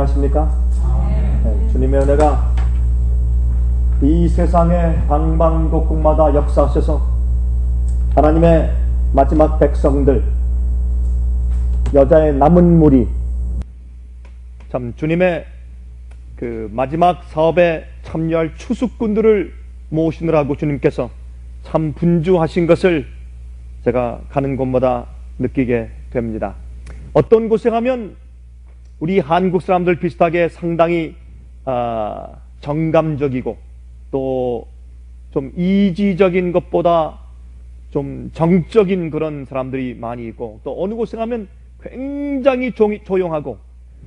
안녕하십니까? 네, 주님의 은혜가 이 세상의 방방곡곡마다 역사하셔서 하나님의 마지막 백성들, 여자의 남은 무리, 참 주님의 그 마지막 사업에 참여할 추수꾼들을 모시느라고 주님께서 참 분주하신 것을 제가 가는 곳마다 느끼게 됩니다. 어떤 곳에 가면 우리 한국 사람들 비슷하게 상당히 정감적이고 또 좀 이지적인 것보다 좀 정적인 그런 사람들이 많이 있고, 또 어느 곳에 가면 굉장히 조용하고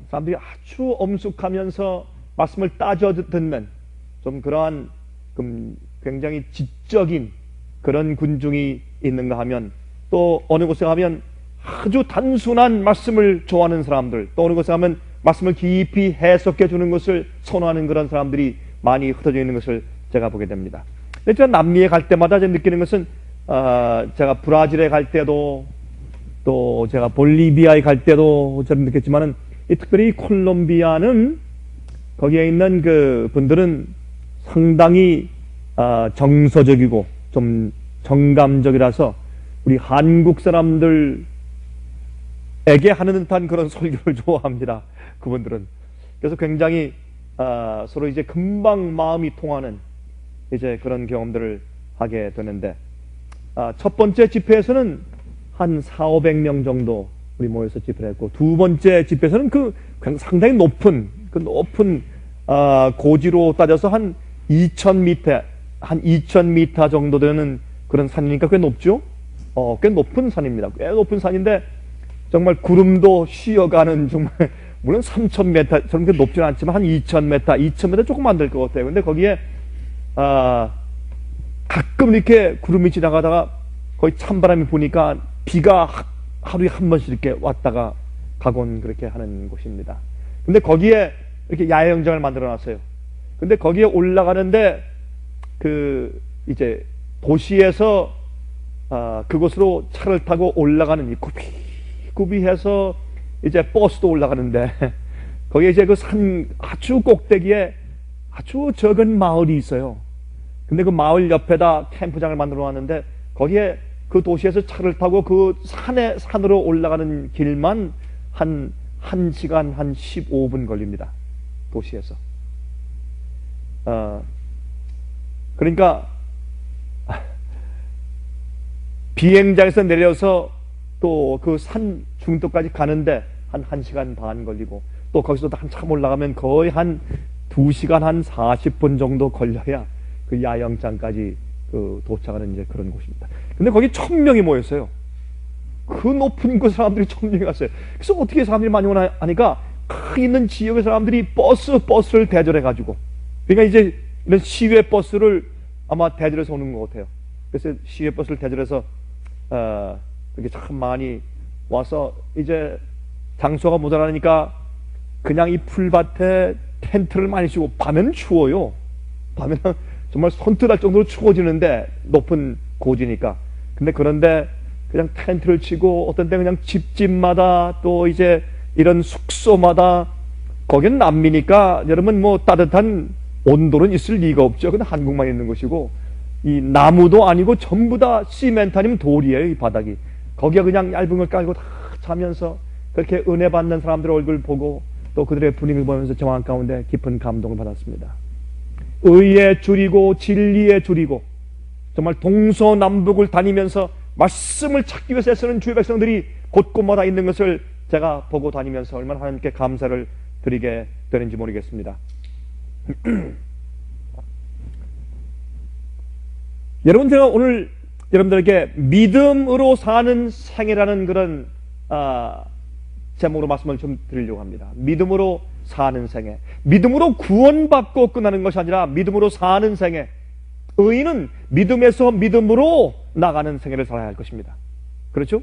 사람들이 아주 엄숙하면서 말씀을 따져 듣는 좀 그러한 굉장히 지적인 그런 군중이 있는가 하면, 또 어느 곳에 가면 아주 단순한 말씀을 좋아하는 사람들, 또 어느 곳에 가면 말씀을 깊이 해석해 주는 것을 선호하는 그런 사람들이 많이 흩어져 있는 것을 제가 보게 됩니다. 제가 남미에 갈 때마다 제가 느끼는 것은 제가 브라질에 갈 때도 또 제가 볼리비아에 갈 때도 저는 느꼈지만은 특별히 콜롬비아는 거기에 있는 그 분들은 상당히 정서적이고 좀 정감적이라서 우리 한국 사람들에게 하는 듯한 그런 설교를 좋아합니다. 그분들은. 그래서 굉장히 서로 이제 금방 마음이 통하는 이제 그런 경험들을 하게 되는데, 첫 번째 집회에서는 한 400~500명 정도 우리 모여서 집회를 했고, 두 번째 집회에서는 상당히 높은 고지로 따져서 한 2000m 정도 되는 그런 산이니까 꽤 높죠? 꽤 높은 산입니다. 꽤 높은 산인데 정말 구름도 쉬어가는, 정말 물론 3000m 저런 게 높지는 않지만 한 2000m 조금 안 될 것 같아요. 근데 거기에 가끔 이렇게 구름이 지나가다가 거의 찬바람이 부니까 비가 하루에 한 번씩 이렇게 왔다가 가곤 그렇게 하는 곳입니다. 근데 거기에 이렇게 야영장을 만들어 놨어요. 근데 거기에 올라가는데 이제 도시에서 그곳으로 차를 타고 올라가는 이 구비해서 이제 버스도 올라가는데, 거기에 이제 그 산 아주 꼭대기에 아주 적은 마을이 있어요. 근데 그 마을 옆에다 캠프장을 만들어 놨는데, 거기에 그 도시에서 차를 타고 그 산으로 올라가는 길만 한 1시간 한 15분 걸립니다. 도시에서. 그러니까 비행장에서 내려서 또 그 산 중턱까지 가는데 한 1시간 반 걸리고, 또 거기서 한참 올라가면 거의 한 2시간 한 40분 정도 걸려야 그 야영장까지 도착하는 이제 그런 곳입니다. 근데 거기 1000명이 모였어요. 그 높은 곳 사람들이 1000명이 갔어요. 그래서 어떻게 사람들이 많이 오나 하니까 그 있는 지역의 사람들이 버스를 대절해가지고, 그러니까 이제 이런 시외 버스를 아마 대절해서 오는 것 같아요. 그래서 시외 버스를 대절해서 이렇게 참 많이 와서 이제 장소가 모자라니까 그냥 이 풀밭에 텐트를 많이 치고, 밤에는 추워요. 밤에는 정말 손뜰할 정도로 추워지는데, 높은 고지니까. 근데 그런데 그냥 텐트를 치고, 어떤 때 그냥 집집마다 또 이제 이런 숙소마다, 거긴 남미니까 여러분 뭐 따뜻한 온도는 있을 리가 없죠. 근데 한국만 있는 것이고, 이 나무도 아니고 전부 다 시멘트 아니면 돌이에요, 이 바닥이. 거기에 그냥 얇은 걸 깔고 다 자면서 그렇게 은혜 받는 사람들의 얼굴 보고, 또 그들의 분위기를 보면서 저 마음 가운데 깊은 감동을 받았습니다. 의에 줄이고 진리에 줄이고, 정말 동서남북을 다니면서 말씀을 찾기 위해서 애쓰는 주의 백성들이 곳곳마다 있는 것을 제가 보고 다니면서 얼마나 하나님께 감사를 드리게 되는지 모르겠습니다. 여러분, 제가 오늘 여러분들에게 믿음으로 사는 생애라는 그런 제목으로 말씀을 좀 드리려고 합니다. 믿음으로 사는 생애. 믿음으로 구원받고 끝나는 것이 아니라 믿음으로 사는 생애. 의인은 믿음에서 믿음으로 나가는 생애를 살아야 할 것입니다. 그렇죠?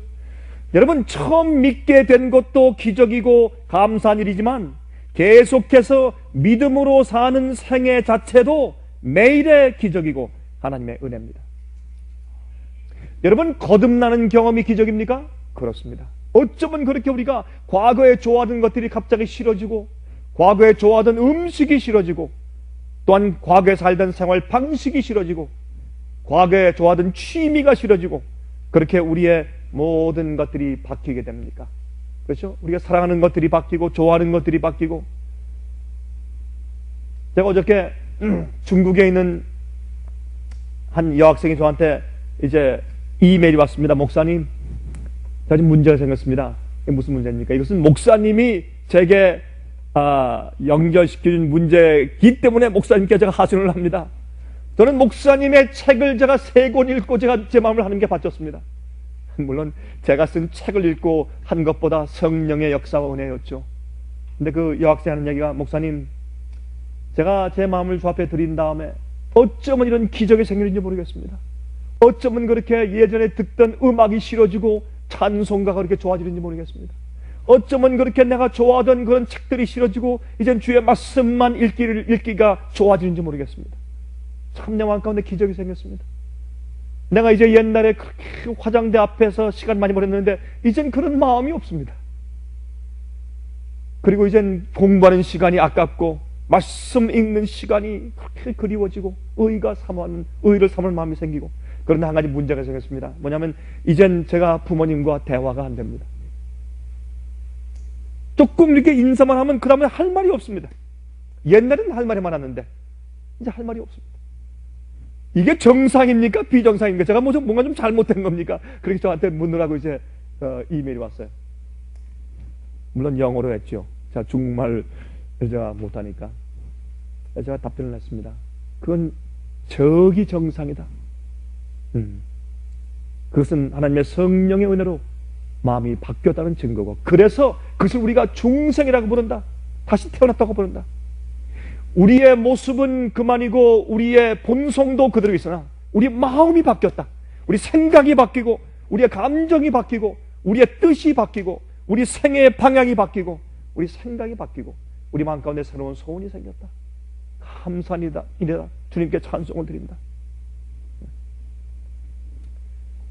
여러분, 처음 믿게 된 것도 기적이고 감사한 일이지만, 계속해서 믿음으로 사는 생애 자체도 매일의 기적이고 하나님의 은혜입니다. 여러분, 거듭나는 경험이 기적입니까? 그렇습니다. 어쩌면 그렇게 우리가 과거에 좋아하던 것들이 갑자기 싫어지고, 과거에 좋아하던 음식이 싫어지고, 또한 과거에 살던 생활 방식이 싫어지고, 과거에 좋아하던 취미가 싫어지고, 그렇게 우리의 모든 것들이 바뀌게 됩니까? 그렇죠? 우리가 사랑하는 것들이 바뀌고 좋아하는 것들이 바뀌고. 제가 어저께 중국에 있는 한 여학생이 저한테 이제 이메일이 왔습니다. 목사님, 제가 지금 문제가 생겼습니다. 이게 무슨 문제입니까? 이것은 목사님이 제게 연결시켜준 문제이기 때문에 목사님께 제가 하소연을 합니다. 저는 목사님의 책을 제가 3권 읽고 제가 제 마음을 하는 게 바쳤습니다. 물론 제가 쓴 책을 읽고 한 것보다 성령의 역사와 은혜였죠. 근데 그 여학생이 하는 얘기가, 목사님, 제가 제 마음을 주 앞에 드린 다음에 어쩌면 이런 기적이 생기는지 모르겠습니다. 어쩌면 그렇게 예전에 듣던 음악이 싫어지고 찬송가가 그렇게 좋아지는지 모르겠습니다. 어쩌면 그렇게 내가 좋아하던 그런 책들이 싫어지고 이젠 주의 말씀만 읽기가 좋아지는지 모르겠습니다. 참 내 마음 가운데 기적이 생겼습니다. 내가 이제 옛날에 그렇게 화장대 앞에서 시간 많이 보냈는데 이젠 그런 마음이 없습니다. 그리고 이젠 공부하는 시간이 아깝고 말씀 읽는 시간이 그렇게 그리워지고 의를 삼을 마음이 생기고. 그런데 한 가지 문제가 생겼습니다. 뭐냐면 이젠 제가 부모님과 대화가 안 됩니다. 조금 이렇게 인사만 하면 그 다음에 할 말이 없습니다. 옛날에는 할 말이 많았는데 이제 할 말이 없습니다. 이게 정상입니까? 비정상입니까? 제가 뭔가 좀 잘못된 겁니까? 그렇게 저한테 묻느라고 이제 이메일이 왔어요. 물론 영어로 했죠. 제가 중국말 제가 못하니까. 제가 답변을 했습니다. 그건 저기 정상이다. 그것은 하나님의 성령의 은혜로 마음이 바뀌었다는 증거고, 그래서 그것을 우리가 중생이라고 부른다. 다시 태어났다고 부른다. 우리의 모습은 그만이고 우리의 본성도 그대로 있으나 우리 마음이 바뀌었다. 우리 생각이 바뀌고 우리의 감정이 바뀌고 우리의 뜻이 바뀌고 우리 생애의 방향이 바뀌고 우리 생각이 바뀌고 우리 마음 가운데 새로운 소원이 생겼다. 감사합니다. 이래다. 주님께 찬송을 드립니다.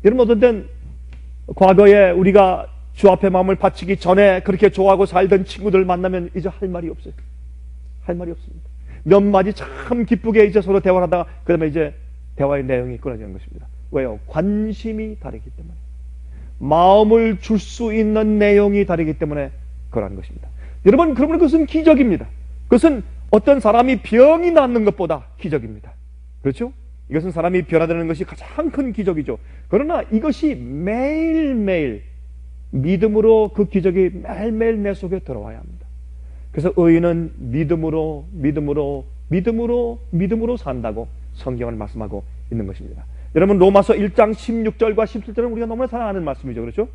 여러분, 어떤 땐 과거에 우리가 주 앞에 마음을 바치기 전에 그렇게 좋아하고 살던 친구들 만나면 이제 할 말이 없어요. 할 말이 없습니다. 몇 마디 참 기쁘게 이제 서로 대화를 하다가 그 다음에 이제 대화의 내용이 끊어지는 것입니다. 왜요? 관심이 다르기 때문에, 마음을 줄 수 있는 내용이 다르기 때문에 그러한 것입니다. 여러분, 그러면 그것은 기적입니다. 그것은 어떤 사람이 병이 낫는 것보다 기적입니다. 그렇죠? 이것은 사람이 변화되는 것이 가장 큰 기적이죠. 그러나 이것이 매일매일 믿음으로, 그 기적이 매일매일 내 속에 들어와야 합니다. 그래서 의인은 믿음으로 산다고 성경은 말씀하고 있는 것입니다. 여러분, 로마서 1장 16절과 17절은 우리가 너무나 잘 아는 말씀이죠. 그렇죠?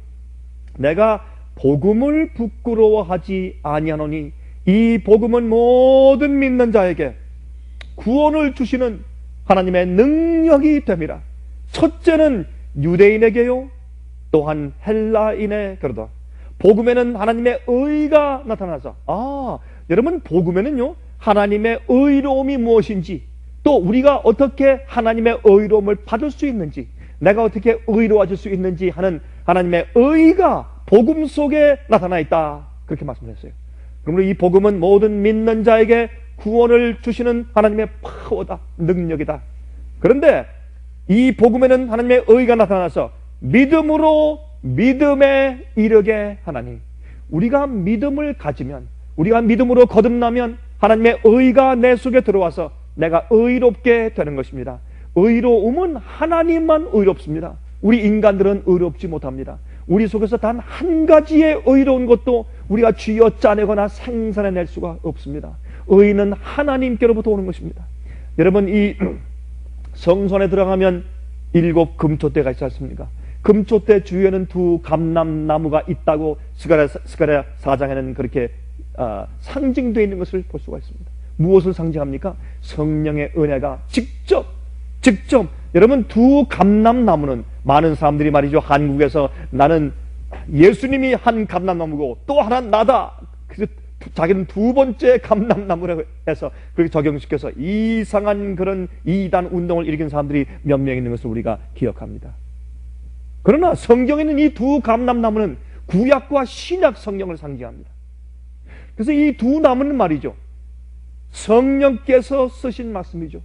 내가 복음을 부끄러워하지 아니하노니 이 복음은 모든 믿는 자에게 구원을 주시는 하나님의 능력이 됨이라. 첫째는 유대인에게요, 또한 헬라인에 그러다. 복음에는 하나님의 의가 나타나서, 여러분, 복음에는요 하나님의 의로움이 무엇인지, 또 우리가 어떻게 하나님의 의로움을 받을 수 있는지, 내가 어떻게 의로워질 수 있는지 하는 하나님의 의가 복음 속에 나타나 있다, 그렇게 말씀을 했어요. 그러므로 이 복음은 모든 믿는 자에게 구원을 주시는 하나님의 파워다, 능력이다. 그런데 이 복음에는 하나님의 의가 나타나서 믿음으로 믿음에 이르게 하나니, 우리가 믿음을 가지면, 우리가 믿음으로 거듭나면 하나님의 의가 내 속에 들어와서 내가 의롭게 되는 것입니다. 의로움은 하나님만 의롭습니다. 우리 인간들은 의롭지 못합니다. 우리 속에서 단 한 가지의 의로운 것도 우리가 쥐어 짜내거나 생산해낼 수가 없습니다. 의는 하나님께로부터 오는 것입니다. 여러분, 이 성전에 들어가면 7 금초대가 있지 않습니까? 금초대 주위에는 2 감람나무가 있다고 스가랴 4장에는 그렇게 상징되어 있는 것을 볼 수가 있습니다. 무엇을 상징합니까? 성령의 은혜가 직접 여러분, 2 감람나무는 많은 사람들이 말이죠, 한국에서 나는 예수님이 한 감람나무고 또 하나 나다, 그래서 자기는 2번째 감람나무라고 해서 그렇게 적용시켜서 이상한 그런 이단 운동을 일으킨 사람들이 몇 명 있는 것을 우리가 기억합니다. 그러나 성경에 있는 이 2 감람나무는 구약과 신약 성경을 상징합니다. 그래서 이 두 나무는 말이죠, 성령께서 쓰신 말씀이죠.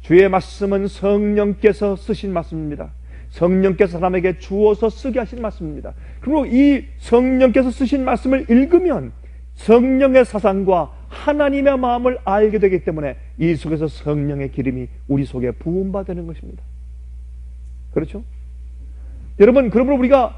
주의 말씀은 성령께서 쓰신 말씀입니다. 성령께서 사람에게 주어서 쓰게 하신 말씀입니다. 그리고 이 성령께서 쓰신 말씀을 읽으면 성령의 사상과 하나님의 마음을 알게 되기 때문에 이 속에서 성령의 기름이 우리 속에 부음받는 것입니다. 그렇죠? 여러분, 그러므로 우리가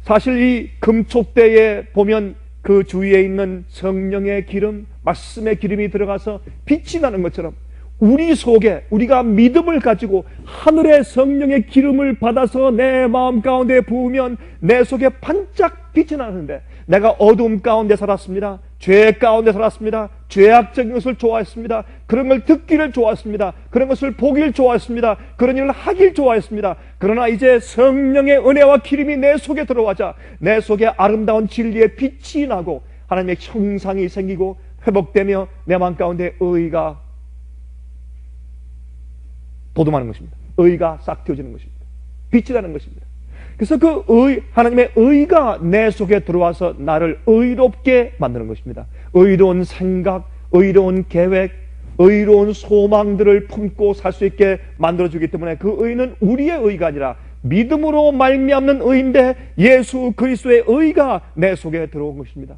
사실 이 금촉대에 보면 그 주위에 있는 성령의 기름, 말씀의 기름이 들어가서 빛이 나는 것처럼 우리 속에, 우리가 믿음을 가지고 하늘의 성령의 기름을 받아서 내 마음 가운데 부으면 내 속에 반짝 빛이 나는데, 내가 어둠 가운데 살았습니다. 죄 가운데 살았습니다. 죄악적인 것을 좋아했습니다. 그런 걸 듣기를 좋아했습니다. 그런 것을 보기를 좋아했습니다. 그런 일을 하길 좋아했습니다. 그러나 이제 성령의 은혜와 기름이 내 속에 들어와자 내 속에 아름다운 진리의 빛이 나고 하나님의 형상이 생기고 회복되며 내 마음 가운데 의가 도듬하는 것입니다. 의가 싹 틔워지는 것입니다. 빛이 나는 것입니다. 그래서 그 하나님의 의가 내 속에 들어와서 나를 의롭게 만드는 것입니다. 의로운 생각, 의로운 계획, 의로운 소망들을 품고 살 수 있게 만들어주기 때문에 그 의는 우리의 의가 아니라 믿음으로 말미암는 의인데 예수 그리스도의 의가 내 속에 들어온 것입니다.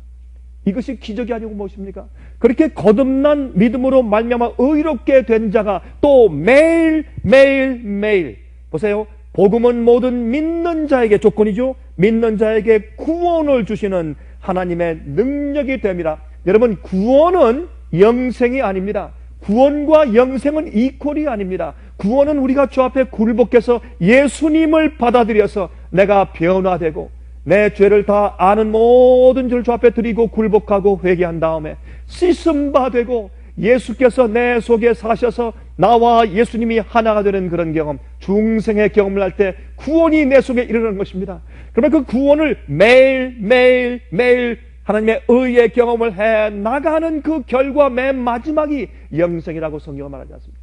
이것이 기적이 아니고 무엇입니까? 그렇게 거듭난 믿음으로 말미암아 의롭게 된 자가 또 매일 보세요. 복음은 모든 믿는 자에게, 조건이죠, 믿는 자에게 구원을 주시는 하나님의 능력이 됩니다. 여러분, 구원은 영생이 아닙니다. 구원과 영생은 이퀄이 아닙니다. 구원은 우리가 주 앞에 굴복해서 예수님을 받아들여서 내가 변화되고 내 죄를 다 아는 모든 죄를 주 앞에 드리고 굴복하고 회개한 다음에 씻음바 되고 예수께서 내 속에 사셔서 나와 예수님이 하나가 되는 그런 경험, 중생의 경험을 할 때 구원이 내 속에 이르는 것입니다. 그러면 그 구원을 매일 하나님의 의의 경험을 해 나가는 그 결과 맨 마지막이 영생이라고 성경은 말하지 않습니다.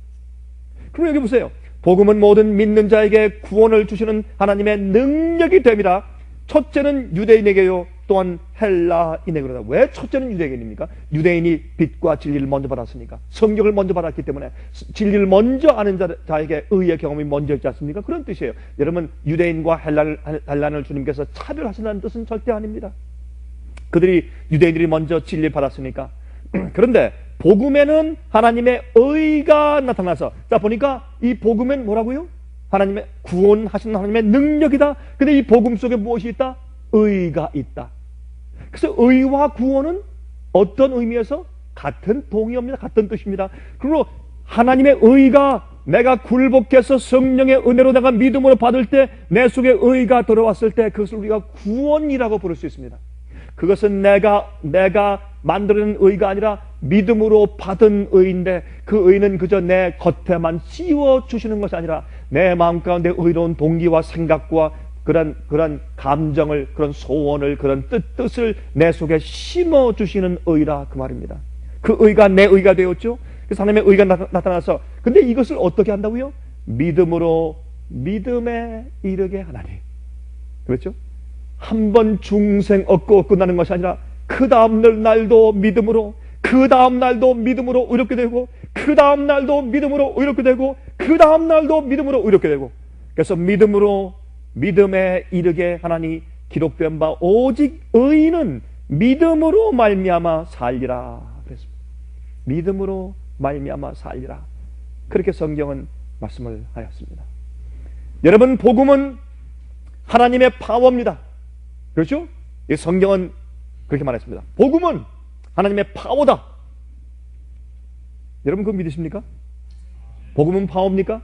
그럼 여기 보세요. 복음은 모든 믿는 자에게 구원을 주시는 하나님의 능력이 됩니다. 첫째는 유대인에게요, 또한 헬라인에게로다. 왜 첫째는 유대인입니까? 유대인이 빛과 진리를 먼저 받았으니까, 성경을 먼저 받았기 때문에 진리를 먼저 아는 자에게 의의 경험이 먼저 있지 않습니까? 그런 뜻이에요. 여러분, 유대인과 헬라인을 주님께서 차별하신다는 뜻은 절대 아닙니다. 그들이, 유대인들이 먼저 진리를 받았으니까. 그런데 복음에는 하나님의 의가 나타나서, 자 보니까 이 복음엔 뭐라고요? 하나님의 구원하시는 하나님의 능력이다. 근데 이 복음 속에 무엇이 있다? 의가 있다. 그래서 의와 구원은 어떤 의미에서 같은 동의어입니다. 같은 뜻입니다. 그리고 하나님의 의가 내가 굴복해서 성령의 은혜로 내가 믿음으로 받을 때 내 속에 의가 들어왔을 때 그것을 우리가 구원이라고 부를 수 있습니다. 그것은 내가 만드는 의가 아니라 믿음으로 받은 의인데, 그 의는 그저 내 겉에만 씌워주시는 것이 아니라 내 마음 가운데 의로운 동기와 생각과 그런 감정을, 그런 소원을, 그런 뜻을 내 속에 심어주시는 의라, 그 말입니다. 그 의가 내 의가 되었죠. 그래서 하나님의 의가 나타나서, 근데 이것을 어떻게 한다고요? 믿음으로 믿음에 이르게 하나니. 그렇죠? 한 번 중생 얻고 끝나는 것이 아니라 그 다음 날도 믿음으로, 그 다음 날도 믿음으로 의롭게 되고, 그 다음 날도 믿음으로 의롭게 되고, 그 다음 날도 믿음으로 의롭게 되고. 그래서 믿음으로 믿음에 이르게 하나니 기록된 바 오직 의인은 믿음으로 말미암아 살리라 그랬습니다. 믿음으로 말미암아 살리라, 그렇게 성경은 말씀을 하였습니다. 여러분, 복음은 하나님의 파워입니다. 그렇죠? 이 성경은 그렇게 말했습니다. 복음은 하나님의 파워다. 여러분, 그거 믿으십니까? 복음은 파워입니까?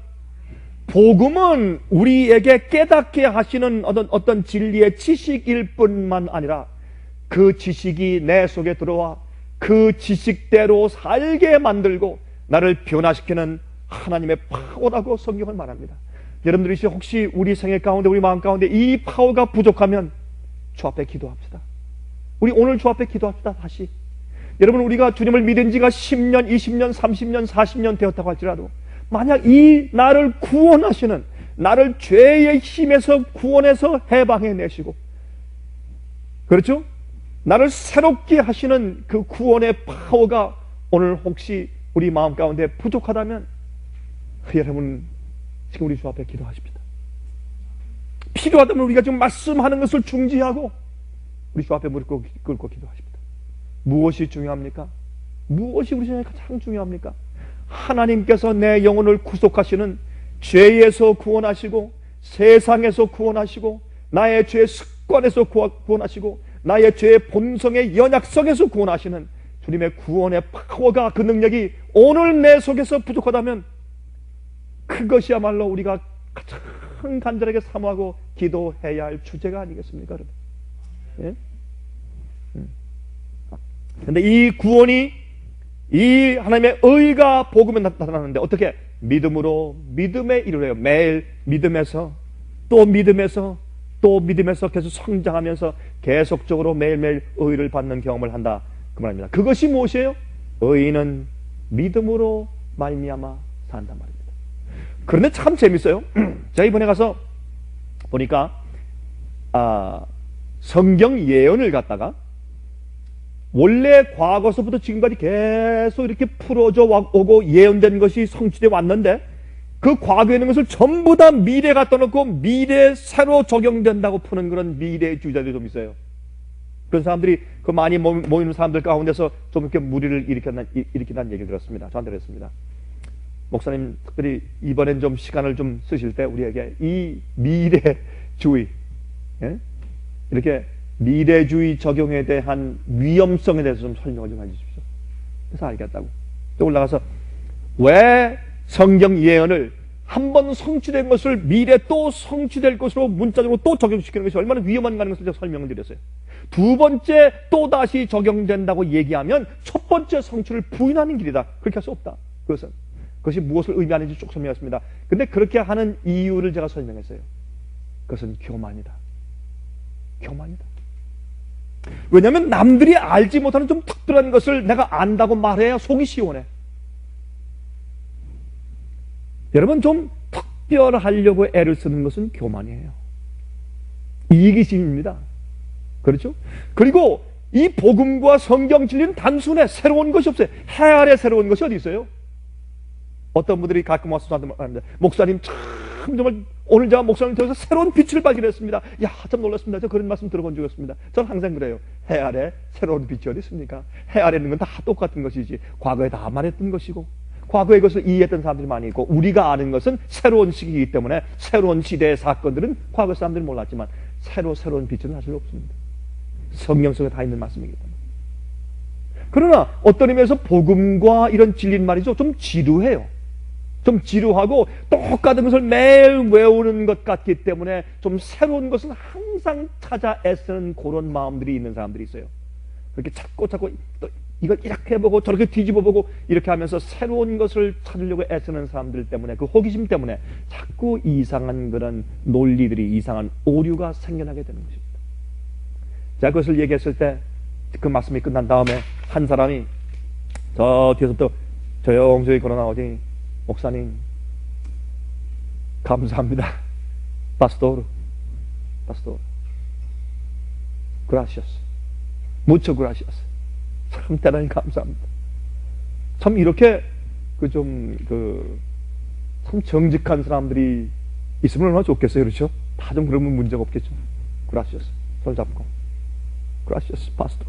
복음은 우리에게 깨닫게 하시는 어떤 진리의 지식일 뿐만 아니라 그 지식이 내 속에 들어와 그 지식대로 살게 만들고 나를 변화시키는 하나님의 파워라고 성경은 말합니다. 여러분들이 혹시 우리 생애 가운데, 우리 마음 가운데 이 파워가 부족하면 주 앞에 기도합시다. 우리 오늘 주 앞에 기도합시다. 다시. 여러분, 우리가 주님을 믿은 지가 10년, 20년, 30년, 40년 되었다고 할지라도 만약 이 나를 구원하시는, 나를 죄의 힘에서 구원해서 해방해내시고, 그렇죠? 나를 새롭게 하시는 그 구원의 파워가 오늘 혹시 우리 마음 가운데 부족하다면 여러분 지금 우리 주 앞에 기도하십시다. 필요하다면 우리가 지금 말씀하는 것을 중지하고 우리 주 앞에 무릎 꿇고 기도하십니다. 무엇이 중요합니까? 무엇이 우리 생각에 가장 중요합니까? 하나님께서 내 영혼을 구속하시는 죄에서 구원하시고 세상에서 구원하시고 나의 죄의 습관에서 구원하시고 나의 죄의 본성의 연약성에서 구원하시는 주님의 구원의 파워가, 그 능력이 오늘 내 속에서 부족하다면 그것이야말로 우리가 가장 간절하게 사모하고 기도해야 할 주제가 아니겠습니까, 여러분? 예? 근데 이 구원이, 이 하나님의 의가 복음에 나타나는데 어떻게? 믿음으로, 믿음에 이르래요. 매일 믿음에서 또 믿음에서 또 믿음에서 계속 성장하면서 계속적으로 매일매일 의를 받는 경험을 한다, 그 말입니다. 그것이 무엇이에요? 의인은 믿음으로 말미암아 산단 말입니다. 그런데 참 재밌어요. 제가 이번에 가서 보니까 성경 예언을 갖다가 원래 과거서부터 지금까지 계속 이렇게 풀어져 오고 예언된 것이 성취되어 왔는데 그 과거에 있는 것을 전부 다 미래 갖다 놓고 미래에 새로 적용된다고 푸는 그런 미래주의자들이 좀 있어요. 그런 사람들이 그 많이 모이는 사람들 가운데서 좀 이렇게 무리를 일으킨다는 얘기를 들었습니다. 저한테 그랬습니다. 목사님 특별히 이번엔 좀 시간을 좀 쓰실 때 우리에게 이 미래주의, 예? 이렇게 미래주의 적용에 대한 위험성에 대해서 좀 설명을 좀 해주십시오. 그래서 알겠다고. 또 올라가서 왜 성경 예언을 한 번 성취된 것을 미래 또 성취될 것으로 문자적으로 또 적용시키는 것이 얼마나 위험한가 하는 것을 제가 설명을 드렸어요. 두 번째 또 다시 적용된다고 얘기하면 첫 번째 성취를 부인하는 길이다. 그렇게 할 수 없다. 그것이 무엇을 의미하는지 쭉 설명했습니다. 근데 그렇게 하는 이유를 제가 설명했어요. 그것은 교만이다. 교만이다. 왜냐하면 남들이 알지 못하는 좀 특별한 것을 내가 안다고 말해야 속이 시원해. 여러분, 좀 특별하려고 애를 쓰는 것은 교만이에요. 이기심입니다. 그렇죠? 그리고 이 복음과 성경 진리는 단순해. 새로운 것이 없어요. 해 아래 새로운 것이 어디 있어요? 어떤 분들이 가끔 와서 저한테 말합니다. 목사님 참 정말 오늘 제가 목사님 통해서 새로운 빛을 발견했습니다. 야, 참 놀랐습니다. 저 그런 말씀 들어본 적이 없습니다. 저는 항상 그래요. 해 아래 새로운 빛이 어디 있습니까? 해 아래 있는 건 다 똑같은 것이지. 과거에 다 말했던 것이고 과거의 것을 이해했던 사람들이 많이 있고 우리가 아는 것은 새로운 시기이기 때문에 새로운 시대의 사건들은 과거 사람들이 몰랐지만 새로운 빛은 사실 없습니다. 성경 속에 다 있는 말씀이기 때문에. 그러나 어떤 의미에서 복음과 이런 진리는 말이죠, 좀 지루해요. 좀 지루하고 똑같은 것을 매일 외우는 것 같기 때문에 좀 새로운 것을 항상 찾아 애쓰는 그런 마음들이 있는 사람들이 있어요. 그렇게 자꾸 또 이걸 이렇게 해보고 저렇게 뒤집어보고 이렇게 하면서 새로운 것을 찾으려고 애쓰는 사람들 때문에, 그 호기심 때문에 자꾸 이상한 그런 논리들이, 이상한 오류가 생겨나게 되는 것입니다. 제가 그것을 얘기했을 때 그 말씀이 끝난 다음에 한 사람이 저 뒤에서부터 조용조용히 걸어 나오더니, 목사님 감사합니다. 파스토르 그라시아스, 무초 그라시아스. 참 대단히 감사합니다. 참 이렇게 참 정직한 사람들이 있으면 얼마나 좋겠어요. 그렇죠? 다 좀 그러면 문제가 없겠죠. 그라시아스, 손 잡고 그라시아스 파스토.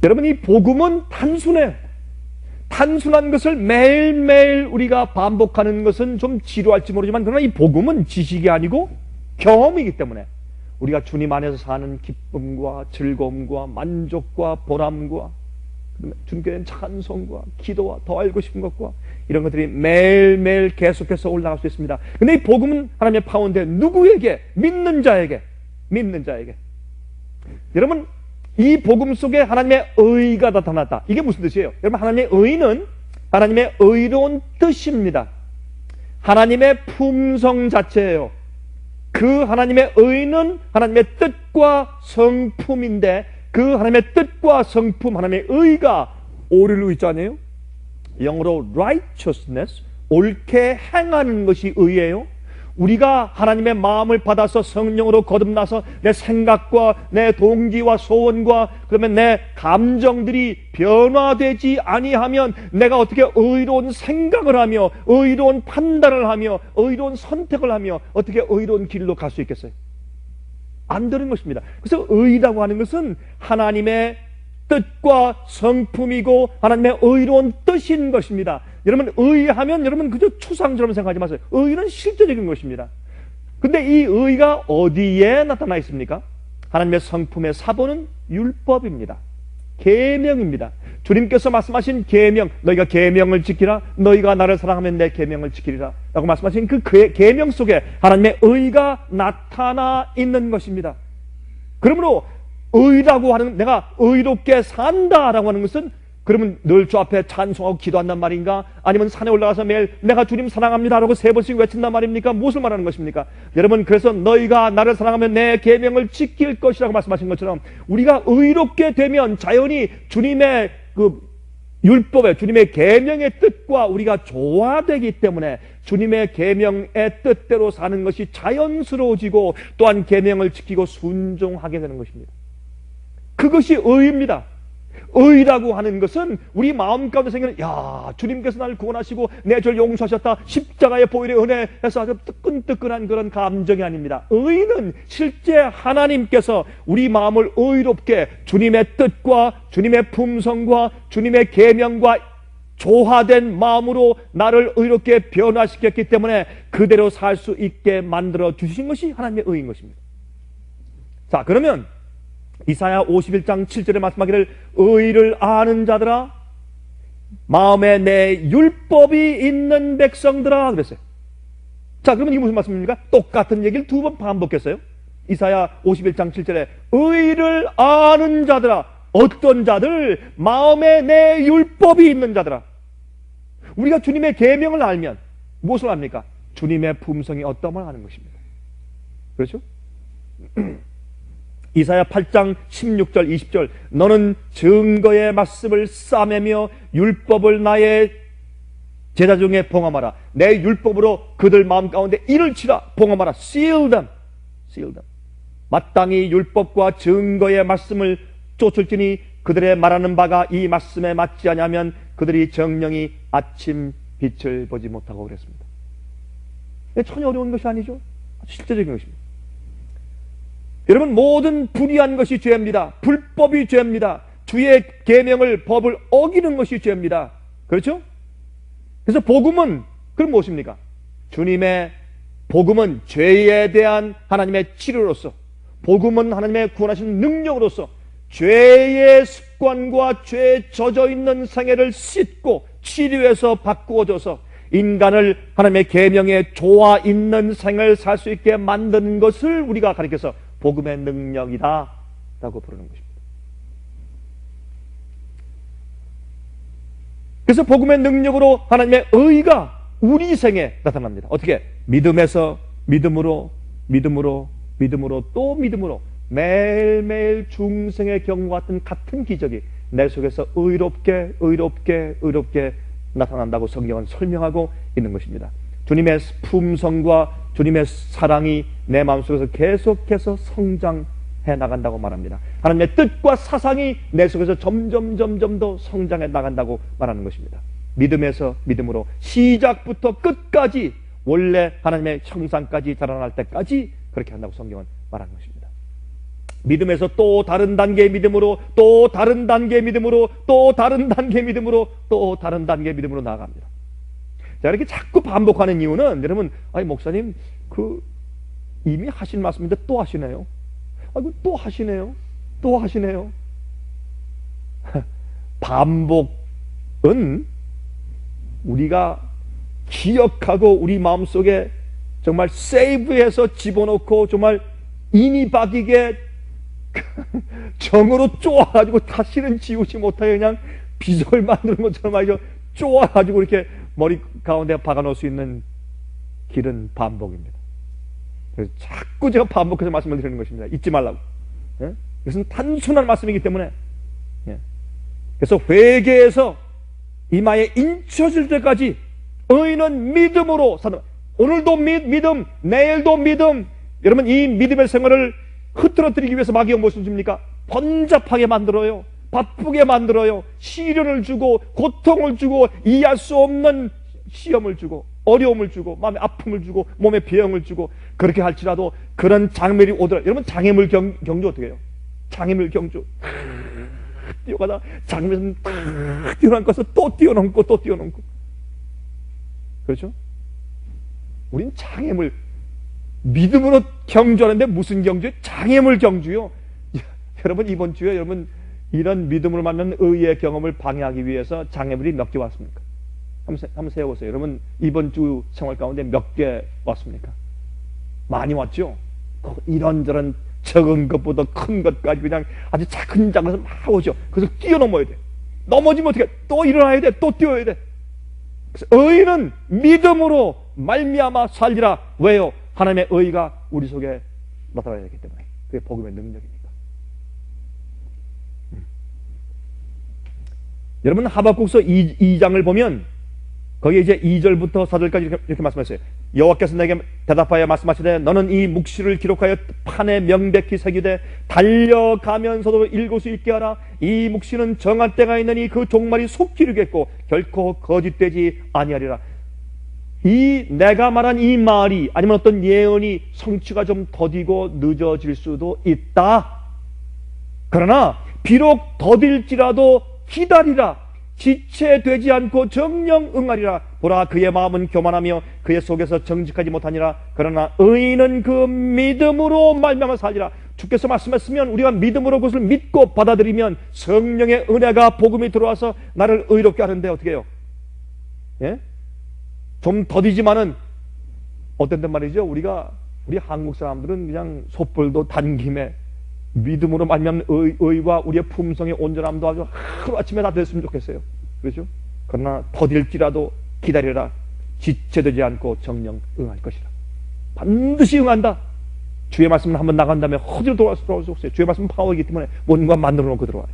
여러분, 이 복음은 단순해. 단순한 것을 매일매일 우리가 반복하는 것은 좀 지루할지 모르지만, 그러나 이 복음은 지식이 아니고 경험이기 때문에 우리가 주님 안에서 사는 기쁨과 즐거움과 만족과 보람과 주님께 대한 찬송과 기도와 더 알고 싶은 것과 이런 것들이 매일매일 계속해서 올라갈 수 있습니다. 근데 이 복음은 하나님의 파워인데 누구에게? 믿는 자에게. 여러분, 이 복음 속에 하나님의 의가 나타났다. 이게 무슨 뜻이에요? 여러분, 하나님의 의는 하나님의 의로운 뜻입니다. 하나님의 품성 자체예요. 그 하나님의 의는 하나님의 뜻과 성품인데, 그 하나님의 뜻과 성품, 하나님의 의가 오를 의자네요. 영어로 righteousness, 옳게 행하는 것이 의예요. 우리가 하나님의 마음을 받아서 성령으로 거듭나서 내 생각과 내 동기와 소원과 그러면 내 감정들이 변화되지 아니하면 내가 어떻게 의로운 생각을 하며 의로운 판단을 하며 의로운 선택을 하며 어떻게 의로운 길로 갈 수 있겠어요? 안 되는 것입니다. 그래서 의라고 하는 것은 하나님의 뜻과 성품이고 하나님의 의로운 뜻인 것입니다. 여러분, 의하면 여러분 그저 추상처럼 생각하지 마세요. 의는 실제적인 것입니다. 근데 이 의가 어디에 나타나 있습니까? 하나님의 성품의 사본은 율법입니다. 계명입니다. 주님께서 말씀하신 계명, 너희가 계명을 지키라, 너희가 나를 사랑하면 내 계명을 지키리라 라고 말씀하신 그 계명 속에 하나님의 의가 나타나 있는 것입니다. 그러므로 의라고 하는, 내가 의롭게 산다라고 하는 것은 그러면 늘 주 앞에 찬송하고 기도한단 말인가? 아니면 산에 올라가서 매일 내가 주님 사랑합니다 라고 3번씩 외친단 말입니까? 무엇을 말하는 것입니까? 여러분, 그래서 너희가 나를 사랑하면 내 계명을 지킬 것이라고 말씀하신 것처럼 우리가 의롭게 되면 자연히 주님의 그 율법의, 주님의 계명의 뜻과 우리가 조화되기 때문에 주님의 계명의 뜻대로 사는 것이 자연스러워지고 또한 계명을 지키고 순종하게 되는 것입니다. 그것이 의입니다. 의라고 하는 것은 우리 마음 가운데 생기는, 야, 주님께서 나를 구원하시고 내 죄를 용서하셨다, 십자가의 보혈의 은혜에서 아주 뜨끈뜨끈한 그런 감정이 아닙니다. 의는 실제 하나님께서 우리 마음을 의롭게 주님의 뜻과 주님의 품성과 주님의 계명과 조화된 마음으로 나를 의롭게 변화시켰기 때문에 그대로 살 수 있게 만들어 주신 것이 하나님의 의인 것입니다. 자, 그러면 이사야 51장 7절에 말씀하기를 의를 아는 자들아, 마음에 내 율법이 있는 백성들아 그랬어요. 자, 그러면 이게 무슨 말씀입니까? 똑같은 얘기를 2번 반복했어요. 이사야 51장 7절에 의를 아는 자들아, 어떤 자들? 마음에 내 율법이 있는 자들아. 우리가 주님의 계명을 알면 무엇을 압니까? 주님의 품성이 어떠함을 아는 것입니다. 그렇죠? 이사야 8장 16절 20절 너는 증거의 말씀을 싸매며 율법을 나의 제자 중에 봉함하라. 내 율법으로 그들 마음 가운데 이를 치라. 봉함하라. seal them. seal them. 마땅히 율법과 증거의 말씀을 쫓을지니 그들의 말하는 바가 이 말씀에 맞지 아니하면 그들이 정령이 아침 빛을 보지 못하고 그랬습니다. 전혀 어려운 것이 아니죠. 실제적인 것입니다. 여러분, 모든 불의한 것이 죄입니다. 불법이 죄입니다. 주의 계명을, 법을 어기는 것이 죄입니다. 그렇죠? 그래서 복음은 그럼 무엇입니까? 주님의 복음은 죄에 대한 하나님의 치료로서, 복음은 하나님의 구원하신 능력으로서 죄의 습관과 죄에 젖어 있는 생애를 씻고 치료해서 바꾸어줘서 인간을 하나님의 계명에 조화 있는 생을 살 수 있게 만드는 것을 우리가 가르쳐서 복음의 능력이다 라고 부르는 것입니다. 그래서 복음의 능력으로 하나님의 의가 우리 생에 나타납니다. 어떻게? 믿음에서 믿음으로, 믿음으로, 믿음으로, 또 믿음으로 매일매일 중생의 경우와 같은 기적이 내 속에서 의롭게 나타난다고 성경은 설명하고 있는 것입니다. 주님의 품성과 주님의 사랑이 내 마음속에서 계속해서 성장해 나간다고 말합니다. 하나님의 뜻과 사상이 내 속에서 점점 더 성장해 나간다고 말하는 것입니다. 믿음에서 믿음으로 시작부터 끝까지 원래 하나님의 형상까지 자라날 때까지 그렇게 한다고 성경은 말하는 것입니다. 믿음에서 또 다른 단계의 믿음으로, 또 다른 단계의 믿음으로, 또 다른 단계의 믿음으로, 또 다른 단계의 믿음으로 나아갑니다. 자, 이렇게 자꾸 반복하는 이유는 여러분, 아니 목사님 이미 하신 말씀인데 또 하시네요. 아이고 또 하시네요. 또 하시네요. 반복은 우리가 기억하고 우리 마음속에 정말 세이브해서 집어넣고 정말 인이 박이게 정으로 쪼아가지고 다시는 지우지 못하게 그냥 비석을 만드는 것처럼 말이죠. 쪼아가지고 이렇게 머리 가운데 박아놓을 수 있는 길은 반복입니다. 그래서 자꾸 제가 반복해서 말씀을 드리는 것입니다. 잊지 말라고. 예? 이것은 단순한 말씀이기 때문에. 예. 그래서 회개에서 이마에 인쳐질 때까지 의인은 믿음으로 산다. 오늘도 믿음, 내일도 믿음. 여러분, 이 믿음의 생활을 흐트러뜨리기 위해서 마귀가 무엇을 줍니까? 번잡하게 만들어요. 바쁘게 만들어요. 시련을 주고 고통을 주고 이해할 수 없는 시험을 주고 어려움을 주고 마음에 아픔을 주고 몸에 병을 주고, 그렇게 할지라도 그런 장애물이 오더라. 여러분, 장애물 경주 어떻게 해요? 장애물 경주 뛰어가다 장애물 뛰어넘고서 또 뛰어넘고 또 뛰어넘고, 그렇죠? 우린 장애물, 믿음으로 경주하는데 무슨 경주요? 장애물 경주요. 여러분, 이번 주에 여러분 이런 믿음으로 만난 의의 경험을 방해하기 위해서 장애물이 몇 개 왔습니까? 한번 세워보세요. 여러분, 이번 주 생활 가운데 몇 개 왔습니까? 많이 왔죠? 이런저런 적은 것보다 큰 것까지 그냥 아주 작은 것을 막 오죠. 그래서 뛰어넘어야 돼. 넘어지면 어떻게 해? 또 일어나야 돼. 또 뛰어야 돼. 그래서 의인은 믿음으로 말미암아 살리라. 왜요? 하나님의 의가 우리 속에 나타나야 되기 때문에. 그게 복음의 능력이니까. 여러분, 하박국서 2장을 보면 거기에 이제 2절부터 4절까지 이렇게 말씀하셨어요. 여호와께서 내게 대답하여 말씀하시되 너는 이 묵시를 기록하여 판에 명백히 새기되 달려가면서도 읽을 수 있게 하라. 이 묵시는 정할 때가 있느니 그 종말이 속히 이르겠고 결코 거짓되지 아니하리라. 이 내가 말한 이 말이 아니면 어떤 예언이 성취가 좀 더디고 늦어질 수도 있다. 그러나 비록 더딜지라도 기다리라. 지체되지 않고 정령 응하리라. 보라, 그의 마음은 교만하며 그의 속에서 정직하지 못하니라. 그러나 의인은 그 믿음으로 말미암아 살리라. 주께서 말씀했으면 우리가 믿음으로 그것을 믿고 받아들이면 성령의 은혜가 복음이 들어와서 나를 의롭게 하는데 어떻게 해요? 예? 좀 더디지만은 어떤 때 말이죠, 우리 한국 사람들은 그냥 솥불도 단김에 믿음으로 말미암는 의와 우리의 품성의 온전함도 아주 하루아침에 다 됐으면 좋겠어요. 그렇죠? 그러나 더딜지라도 기다려라. 지체되지 않고 정령 응할 것이라. 반드시 응한다. 주의 말씀은 한번 나간 다음에 허지로 돌아올 수 없어요. 주의 말씀은 파워이기 때문에 뭔가 만들어 놓고 들어와요.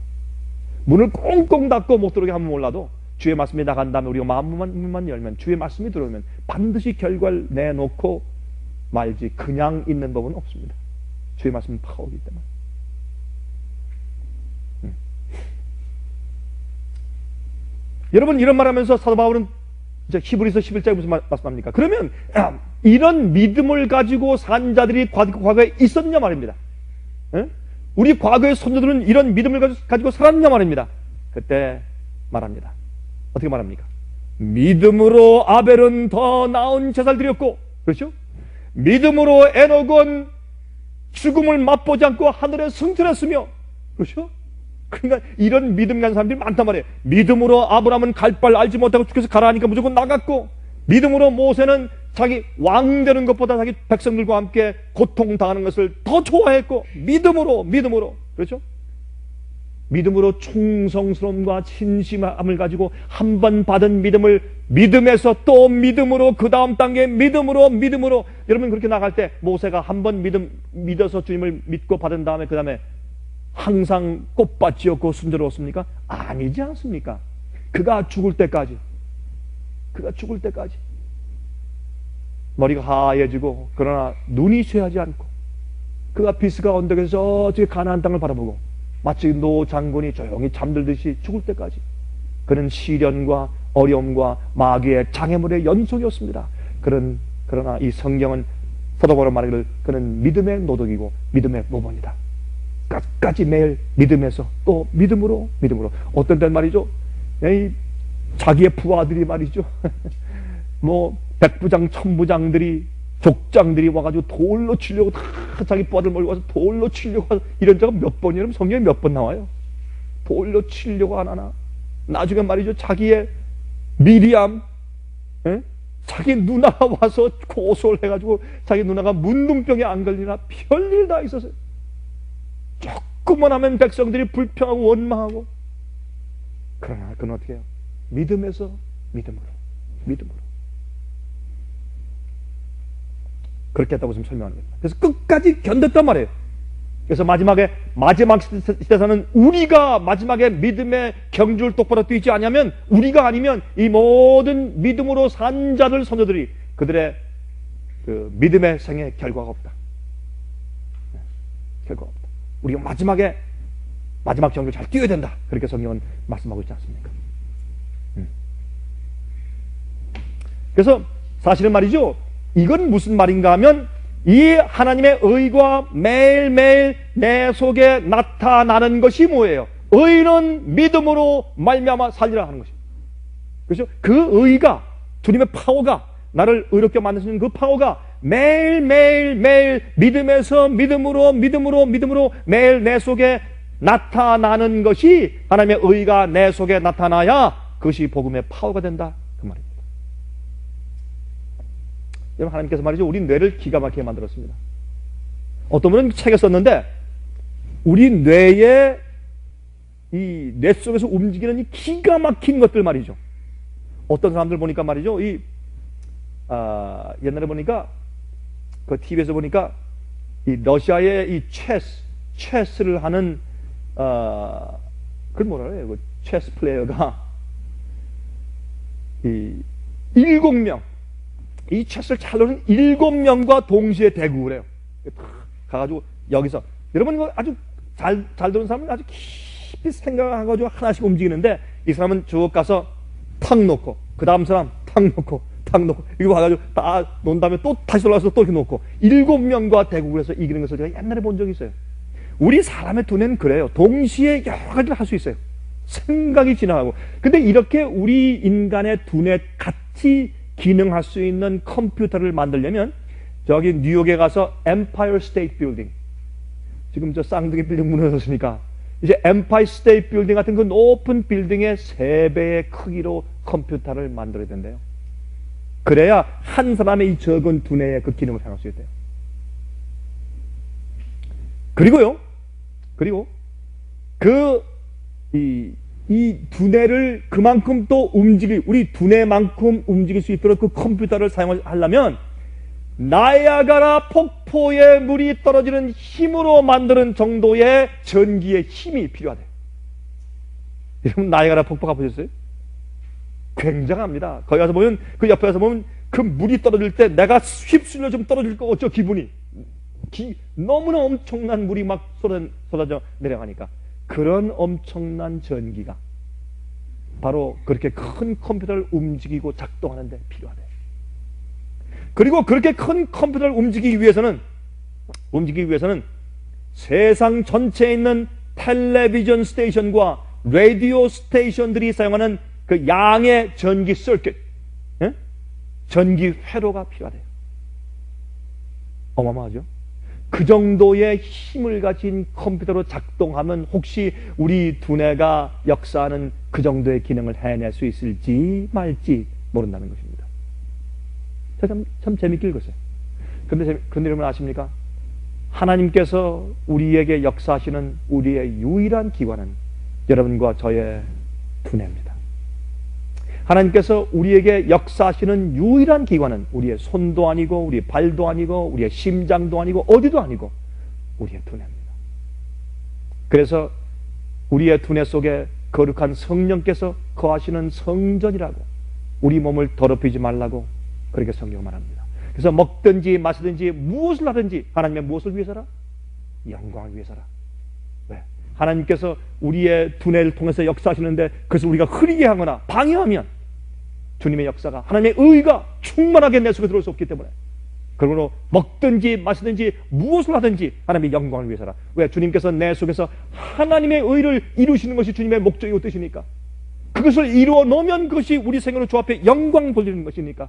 문을 꽁꽁 닫고 못 들어오게 하면 몰라도 주의 말씀이 나간 다음에 우리가 마음만 열면, 주의 말씀이 들어오면 반드시 결과를 내놓고 말지 그냥 있는 법은 없습니다. 주의 말씀은 파워이기 때문에. 여러분, 이런 말하면서 사도 바울은 이제 히브리서 11장에 무슨 말씀합니까? 그러면 이런 믿음을 가지고 산 자들이 과거에 있었냐 말입니다. 우리 과거의 선조들은 이런 믿음을 가지고 살았냐 말입니다. 그때 말합니다. 어떻게 말합니까? 믿음으로 아벨은 더 나은 제사를 드렸고, 그렇죠? 믿음으로 에녹은 죽음을 맛보지 않고 하늘에 승천했으며, 그렇죠? 그러니까 이런 믿음 가진 사람들이 많단 말이에요. 믿음으로 아브라함은 갈 바를 알지 못하고 주께서 가라 하니까 무조건 나갔고, 믿음으로 모세는 자기 왕 되는 것보다 자기 백성들과 함께 고통당하는 것을 더 좋아했고, 믿음으로, 그렇죠? 믿음으로 충성스러움과 진심함을 가지고 한 번 받은 믿음을 믿음에서 또 믿음으로, 그 다음 단계 믿음으로. 여러분, 그렇게 나갈 때 모세가 한 번 믿어서 주님을 믿고 받은 다음에 그 다음에 항상 꽃밭이었고 순조로웠습니까? 아니지 않습니까? 그가 죽을 때까지 머리가 하얘지고 그러나 눈이 쇠하지 않고, 그가 비스가 언덕에서 저기 가나안 땅을 바라보고 마치 노 장군이 조용히 잠들듯이 죽을 때까지 그는 시련과 어려움과 마귀의 장애물의 연속이었습니다. 그러나 이 성경은 사도 바울의 말하기를 그는 믿음의 노덕이고 믿음의 모범이다. 끝까지 매일 믿음에서 또 믿음으로. 어떤 때는 말이죠, 자기의 부하들이 말이죠 뭐 백부장 천부장들이 족장들이 와가지고 돌로 치려고 다 자기 부하들 몰고 와서 돌로 치려고 이런 적은 몇 번이에요? 성경에 몇 번 나와요? 돌로 치려고 안 하나? 나중에 말이죠, 자기의 미리암, 자기 누나가 와서 고소를 해가지고 자기 누나가 문둥병에 안 걸리나 별일 다 있었어요. 조금만 하면 백성들이 불평하고 원망하고. 그러나 그건 어떻게 해요? 믿음에서 믿음으로. 그렇게 했다고 지금 설명하는 겁니다. 그래서 끝까지 견뎠단 말이에요. 그래서 마지막 시대에서는 우리가 마지막에 믿음의 경주를 똑바로 뛰지 않으면, 우리가 아니면 이 모든 믿음으로 산 자들, 선조들이 그들의 그 믿음의 생에 결과가 없다. 결과가 없다. 우리가 마지막 정도를 잘 뛰어야 된다. 그렇게 성경은 말씀하고 있지 않습니까? 그래서 사실은 말이죠. 이건 무슨 말인가 하면 이 하나님의 의가 매일매일 내 속에 나타나는 것이 뭐예요? 의는 믿음으로 말미암아 살리라 하는 것이에요. 그렇죠? 그 의가, 주님의 파워가, 나를 의롭게 만드시는 그 파워가 매일 믿음에서 믿음으로 매일 내 속에 나타나는 것이, 하나님의 의가 내 속에 나타나야 그것이 복음의 파워가 된다, 그 말입니다. 여러분, 하나님께서 말이죠, 우리 뇌를 기가 막히게 만들었습니다. 어떤 분은 책에 썼는데 우리 뇌에, 이 뇌 속에서 움직이는 이 기가 막힌 것들 말이죠. 어떤 사람들 보니까 말이죠, 옛날에 보니까 그 TV에서 보니까 이 러시아의 이 체스를 하는 그걸 뭐라 그래요? 그 체스 플레이어가 이 7명, 이 체스를 잘 노는 7명과 동시에 대국을 해요. 가가지고 여기서, 여러분 이거 아주 잘 노는 사람은 아주 깊이 생각해가지고 하나씩 움직이는데, 이 사람은 쭉 가서 탁 놓고, 그 다음 사람 탁 놓고 이거 봐가지고 다 논 다음에 또 다시 돌아가서 또 이렇게 놓고 7명과 대국을 해서 이기는 것을 제가 옛날에 본 적이 있어요. 우리 사람의 두뇌는 그래요. 동시에 여러 가지를 할 수 있어요. 생각이 지나가고. 근데 이렇게 우리 인간의 두뇌 같이 기능할 수 있는 컴퓨터를 만들려면 저기 뉴욕에 가서 엠파이어 스테이트 빌딩, 지금 저 쌍둥이 빌딩 무너졌으니까 이제 엠파이어 스테이트 빌딩 같은 그 높은 빌딩의 3배의 크기로 컴퓨터를 만들어야 된대요. 그래야 한 사람의 이 적은 두뇌의 그 기능을 사용할 수 있대요. 그리고 이 두뇌를 그만큼 또 우리 두뇌만큼 움직일 수 있도록 그 컴퓨터를 사용하려면 나이아가라 폭포에 물이 떨어지는 힘으로 만드는 정도의 전기의 힘이 필요하대요. 여러분, 나이아가라 폭포 가보셨어요? 굉장합니다. 거기 가서 보면, 그 옆에 가서 보면 그 물이 떨어질 때 내가 휩쓸려 좀 떨어질 거 어쩌 기분이. 너무나 엄청난 물이 막 쏟아져 내려가니까 그런 엄청난 전기가 바로 그렇게 큰 컴퓨터를 움직이고 작동하는 데 필요하대요. 그리고 그렇게 큰 컴퓨터를 움직이기 위해서는 세상 전체에 있는 텔레비전 스테이션과 라디오 스테이션들이 사용하는 그 양의 전기 서킷, 전기 회로가 필요하대요. 어마어마하죠? 그 정도의 힘을 가진 컴퓨터로 작동하면 혹시 우리 두뇌가 역사하는 그 정도의 기능을 해낼 수 있을지 말지 모른다는 것입니다. 참 재밌게 읽었어요. 그런데 여러분 아십니까? 하나님께서 우리에게 역사하시는 우리의 유일한 기관은 여러분과 저의 두뇌입니다. 하나님께서 우리에게 역사하시는 유일한 기관은 우리의 손도 아니고 우리의 발도 아니고 우리의 심장도 아니고 어디도 아니고 우리의 두뇌입니다. 그래서 우리의 두뇌 속에 거룩한 성령께서 거하시는 성전이라고, 우리 몸을 더럽히지 말라고 그렇게 성경은 말합니다. 그래서 먹든지 마시든지 무엇을 하든지 하나님의 무엇을 위해서라? 영광을 위해서라. 왜? 하나님께서 우리의 두뇌를 통해서 역사하시는데 그것을 우리가 흐리게 하거나 방해하면 주님의 역사가, 하나님의 의가 충만하게 내 속에 들어올 수 없기 때문에, 그러므로 먹든지 마시든지 무엇을 하든지 하나님의 영광을 위해서라. 왜? 주님께서 내 속에서 하나님의 의를 이루시는 것이 주님의 목적이고 뜻이니까. 그것을 이루어 놓으면 그것이 우리 생으로 주 앞에 영광 돌리는 것이니까.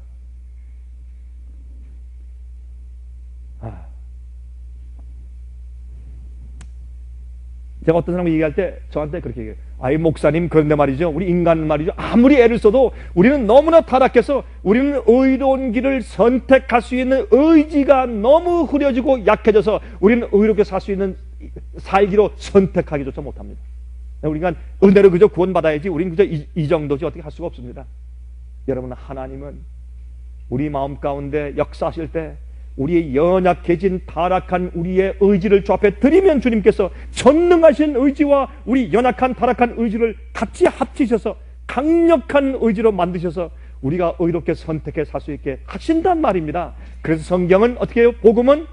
제가 어떤 사람과 얘기할 때 저한테 그렇게 얘기해요. 아이 목사님, 그런데 말이죠, 우리 인간은 말이죠, 아무리 애를 써도 우리는 너무나 타락해서 우리는 의로운 길을 선택할 수 있는 의지가 너무 흐려지고 약해져서 우리는 의롭게 살기로 선택하기조차 못합니다. 우리가 은혜로 그저 구원받아야지, 우리는 그저 이 정도지 어떻게 할 수가 없습니다. 여러분, 하나님은 우리 마음 가운데 역사하실 때 우리의 연약해진 타락한 우리의 의지를 주 앞에 드리면 주님께서 전능하신 의지와 우리 연약한 타락한 의지를 같이 합치셔서 강력한 의지로 만드셔서 우리가 의롭게 선택해 살 수 있게 하신단 말입니다. 그래서 성경은 어떻게 해요? 복음은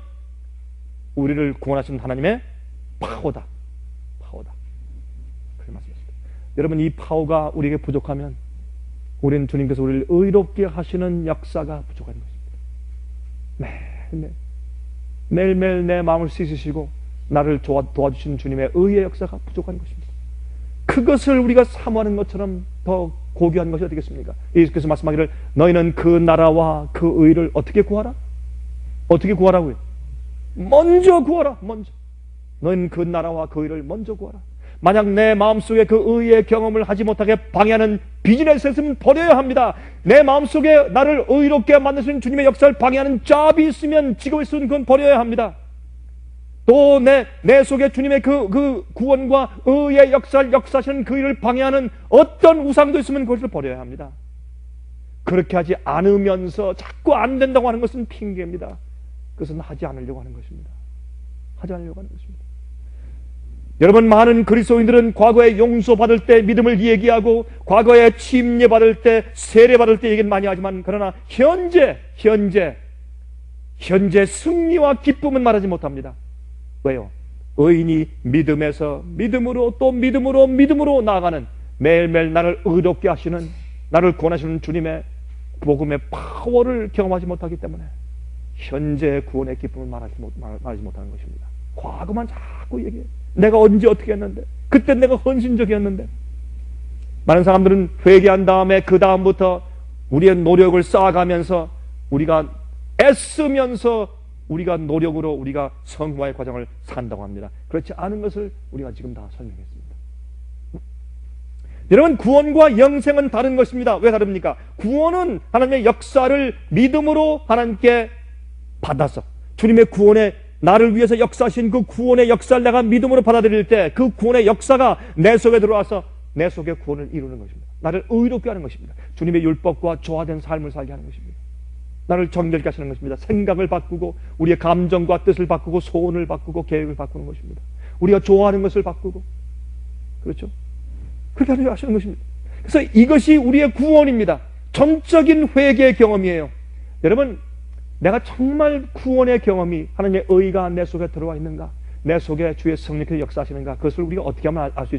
우리를 구원하신 하나님의 파워다. 파워다. 그렇게 말씀하십니다. 여러분, 이 파워가 우리에게 부족하면 우리는 주님께서 우리를 의롭게 하시는 역사가 부족한 것입니다. 매일매일 내 마음을 씻으시고 나를 도와주시는 주님의 의의 역사가 부족한 것입니다. 그것을 우리가 사모하는 것처럼 더 고귀한 것이 어디겠습니까? 예수께서 말씀하기를 너희는 그 나라와 그 의를 어떻게 구하라? 어떻게 구하라고요? 먼저 구하라. 먼저. 너희는 그 나라와 그 의를 먼저 구하라. 만약 내 마음속에 그 의의 경험을 하지 못하게 방해하는 비즈니스가 있으면 버려야 합니다. 내 마음속에 나를 의롭게 만드시는 주님의 역사를 방해하는 잡이 있으면, 직업이 있으면 그건 버려야 합니다. 또 내 속에 주님의 그 구원과 의의 역사하시는 그 일을 방해하는 어떤 우상도 있으면 그것을 버려야 합니다. 그렇게 하지 않으면서 자꾸 안 된다고 하는 것은 핑계입니다. 그것은 하지 않으려고 하는 것입니다. 하지 않으려고 하는 것입니다. 여러분, 많은 그리스도인들은 과거에 용서받을 때 믿음을 얘기하고 과거에 침례받을 때, 세례받을 때 얘기는 많이 하지만, 그러나 현재 승리와 기쁨은 말하지 못합니다. 왜요? 의인이 믿음에서 믿음으로 또 믿음으로 나아가는, 매일매일 나를 의롭게 하시는, 나를 구원하시는 주님의 복음의 파워를 경험하지 못하기 때문에 현재의 구원의 기쁨을 말하지 못하는 것입니다. 과거만 자꾸 얘기해. 내가 언제 어떻게 했는데, 그때 내가 헌신적이었는데. 많은 사람들은 회개한 다음에 그 다음부터 우리의 노력을 쌓아가면서, 우리가 애쓰면서 우리가 노력으로 우리가 성화의 과정을 산다고 합니다. 그렇지 않은 것을 우리가 지금 다 설명했습니다. 여러분, 구원과 영생은 다른 것입니다. 왜 다릅니까? 구원은 하나님의 역사를 믿음으로 하나님께 받아서, 주님의 구원에 나를 위해서 역사하신 그 구원의 역사를 내가 믿음으로 받아들일 때 그 구원의 역사가 내 속에 들어와서 내 속에 구원을 이루는 것입니다. 나를 의롭게 하는 것입니다. 주님의 율법과 조화된 삶을 살게 하는 것입니다. 나를 정결케 하시는 것입니다. 생각을 바꾸고 우리의 감정과 뜻을 바꾸고 소원을 바꾸고 계획을 바꾸는 것입니다. 우리가 좋아하는 것을 바꾸고, 그렇죠? 그렇게 하시는 것입니다. 그래서 이것이 우리의 구원입니다. 전적인 회개의 경험이에요. 여러분, 내가 정말 구원의 경험이, 하나님의 의가 내 속에 들어와 있는가, 내 속에 주의 성령께서 역사하시는가, 그것을 우리가 어떻게 하면 알 수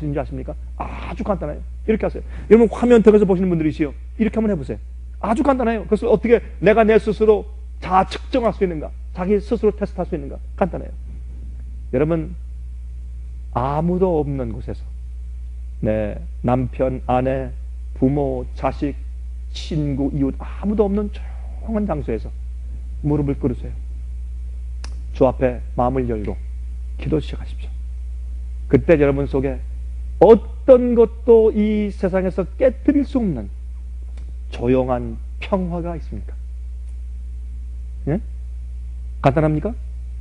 있는지 아십니까? 아주 간단해요. 이렇게 하세요. 여러분, 화면 통해서 보시는 분들이시요, 이렇게 한번 해보세요. 아주 간단해요. 그것을 어떻게 내가 내 스스로 자아 측정할 수 있는가, 자기 스스로 테스트할 수 있는가, 간단해요. 여러분, 아무도 없는 곳에서 내 남편, 아내, 부모, 자식, 친구, 이웃 아무도 없는 조용한 장소에서 무릎을 꿇으세요. 주 앞에 마음을 열고 기도 시작하십시오. 그때 여러분 속에 어떤 것도 이 세상에서 깨뜨릴 수 없는 조용한 평화가 있습니까? 예? 간단합니까?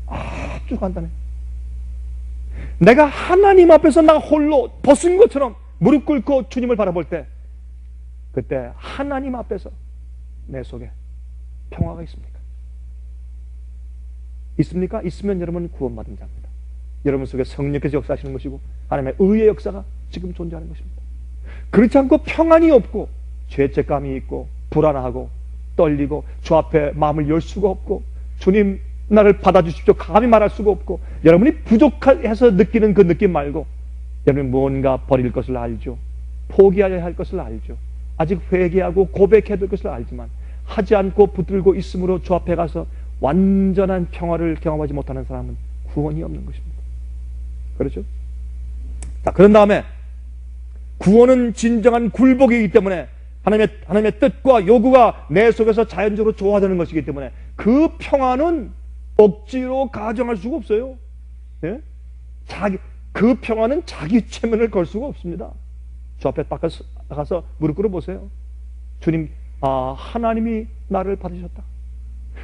아주 간단해. 내가 하나님 앞에서 나 홀로 벗은 것처럼 무릎 꿇고 주님을 바라볼 때, 그때 하나님 앞에서 내 속에 평화가 있습니까? 있습니까? 있으면 여러분 구원받은 자입니다. 여러분 속에 성령께서 역사하시는 것이고 하나님의 의의 역사가 지금 존재하는 것입니다. 그렇지 않고 평안이 없고 죄책감이 있고 불안하고 떨리고 주 앞에 마음을 열 수가 없고 주님 나를 받아주십시오 감히 말할 수가 없고, 여러분이 부족해서 느끼는 그 느낌 말고 여러분이 무언가 버릴 것을 알죠. 포기해야 할 것을 알죠. 아직 회개하고 고백해야 될 것을 알지만 하지 않고 붙들고 있으므로 주 앞에 가서 완전한 평화를 경험하지 못하는 사람은 구원이 없는 것입니다. 그렇죠? 자, 그런 다음에 구원은 진정한 굴복이기 때문에 하나님의 뜻과 요구가 내 속에서 자연적으로 조화되는 것이기 때문에 그 평화는 억지로 가정할 수가 없어요. 예? 그 평화는 자기 체면을 걸 수가 없습니다. 주 앞에 딱 가서 무릎 꿇어 보세요. 주님, 하나님이 나를 받으셨다.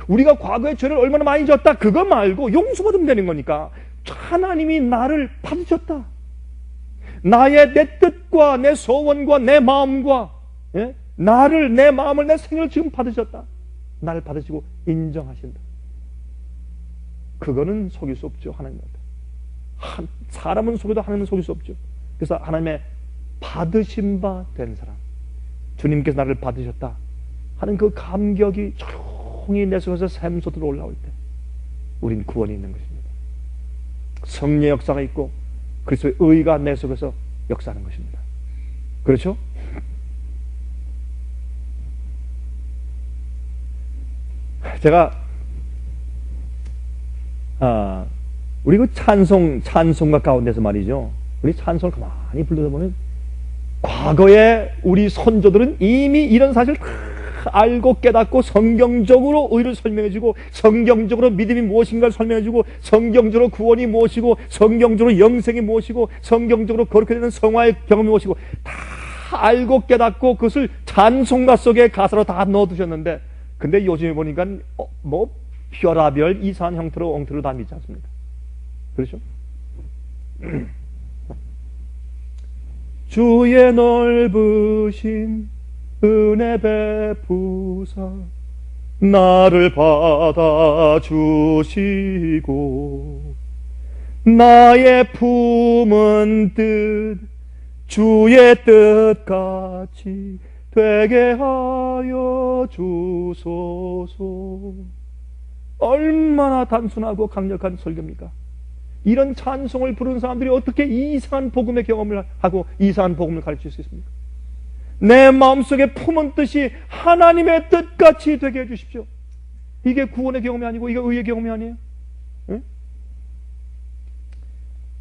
우리가 과거에 죄를 얼마나 많이 졌다, 그거 말고 용서받으면 되는 거니까 하나님이 나를 받으셨다. 내 뜻과 내 소원과 내 마음과 내 마음을, 내 생을 지금 받으셨다. 나를 받으시고 인정하신다. 그거는 속일 수 없죠. 하나님 앞에. 사람은 속여도 하나님은 속일 수 없죠. 그래서 하나님의 받으신 바 된 사람, 주님께서 나를 받으셨다 하는 그 감격이 고통이 내 속에서 샘솟들어 올라올 때 우린 구원이 있는 것입니다. 성령의 역사가 있고 그리스도의 의가 내 속에서 역사하는 것입니다. 그렇죠? 제가 우리 그 찬송가 가운데서 말이죠, 우리 찬송을 가만히 불러다 보면 과거에 우리 선조들은 이미 이런 사실을 다 알고 깨닫고 성경적으로 의를 설명해주고 성경적으로 믿음이 무엇인가를 설명해주고 성경적으로 구원이 무엇이고 성경적으로 영생이 무엇이고 성경적으로 그렇게 되는 성화의 경험이 무엇이고 다 알고 깨닫고 그것을 찬송가 속에 가사로 다 넣어두셨는데, 근데 요즘에 보니까 뭐 별하별 이상한 형태로 엉터리로 다 믿지 않습니까? 그렇죠? 주의 넓으신 은혜 베푸사 나를 받아주시고 나의 품은 뜻 주의 뜻같이 되게 하여 주소서. 얼마나 단순하고 강력한 설교입니까? 이런 찬송을 부르는 사람들이 어떻게 이상한 복음의 경험을 하고 이상한 복음을 가르칠 수 있습니까? 내 마음속에 품은 뜻이 하나님의 뜻같이 되게 해주십시오. 이게 구원의 경험이 아니고 이게 의의 경험이 아니에요? 응?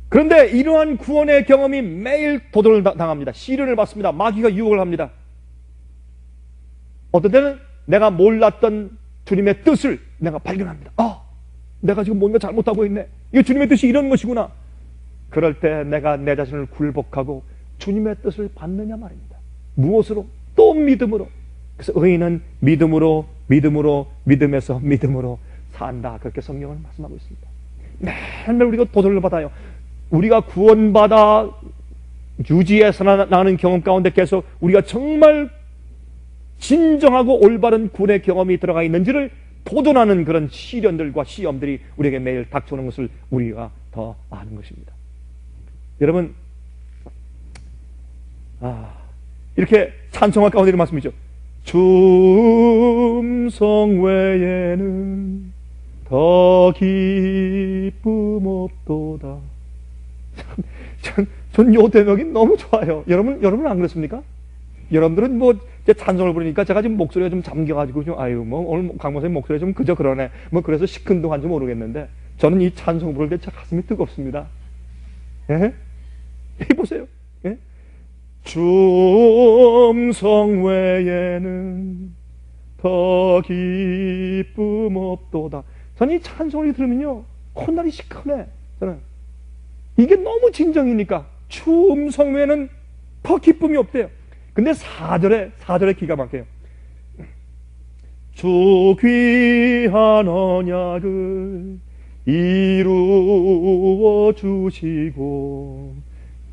그런데 이러한 구원의 경험이 매일 도전을 당합니다. 시련을 받습니다. 마귀가 유혹을 합니다. 어떤 때는 내가 몰랐던 주님의 뜻을 내가 발견합니다. 내가 지금 뭔가 잘못하고 있네. 이게 주님의 뜻이 이런 것이구나. 그럴 때 내가 내 자신을 굴복하고 주님의 뜻을 받느냐 말입니다. 무엇으로? 또 믿음으로. 그래서 의인은 믿음으로 믿음에서 믿음으로 산다. 그렇게 성경은 말씀하고 있습니다. 매일매일 우리가 도전을 받아요. 우리가 구원받아 유지해서 나가는 경험 가운데 계속 우리가 정말 진정하고 올바른 구원의 경험이 들어가 있는지를 도전하는 그런 시련들과 시험들이 우리에게 매일 닥쳐오는 것을 우리가 더 아는 것입니다. 여러분, 이렇게 찬송가 가운데 이런 말씀이죠. 주 음성 외에는 더 기쁨 없도다. 전 요 대목이 너무 좋아요. 여러분은 안 그렇습니까? 여러분들은 뭐 제 찬송을 부르니까 제가 지금 목소리가 좀 잠겨가지고 좀 오늘 강 목사님 목소리가 좀 그저 그러네. 뭐 그래서 시큰둥한지 모르겠는데 저는 이 찬송 부를 때 제 가슴이 뜨겁습니다. 예? 보세요. 예? 주 음성 외에는 더 기쁨 없도다. 저는 이 찬송을 들으면요 콧날이 시큰해. 저는 이게 너무 진정이니까 주 음성 외에는 더 기쁨이 없대요. 근데 4절에 기가 막혀요. 주 귀한 언약을 이루어 주시고,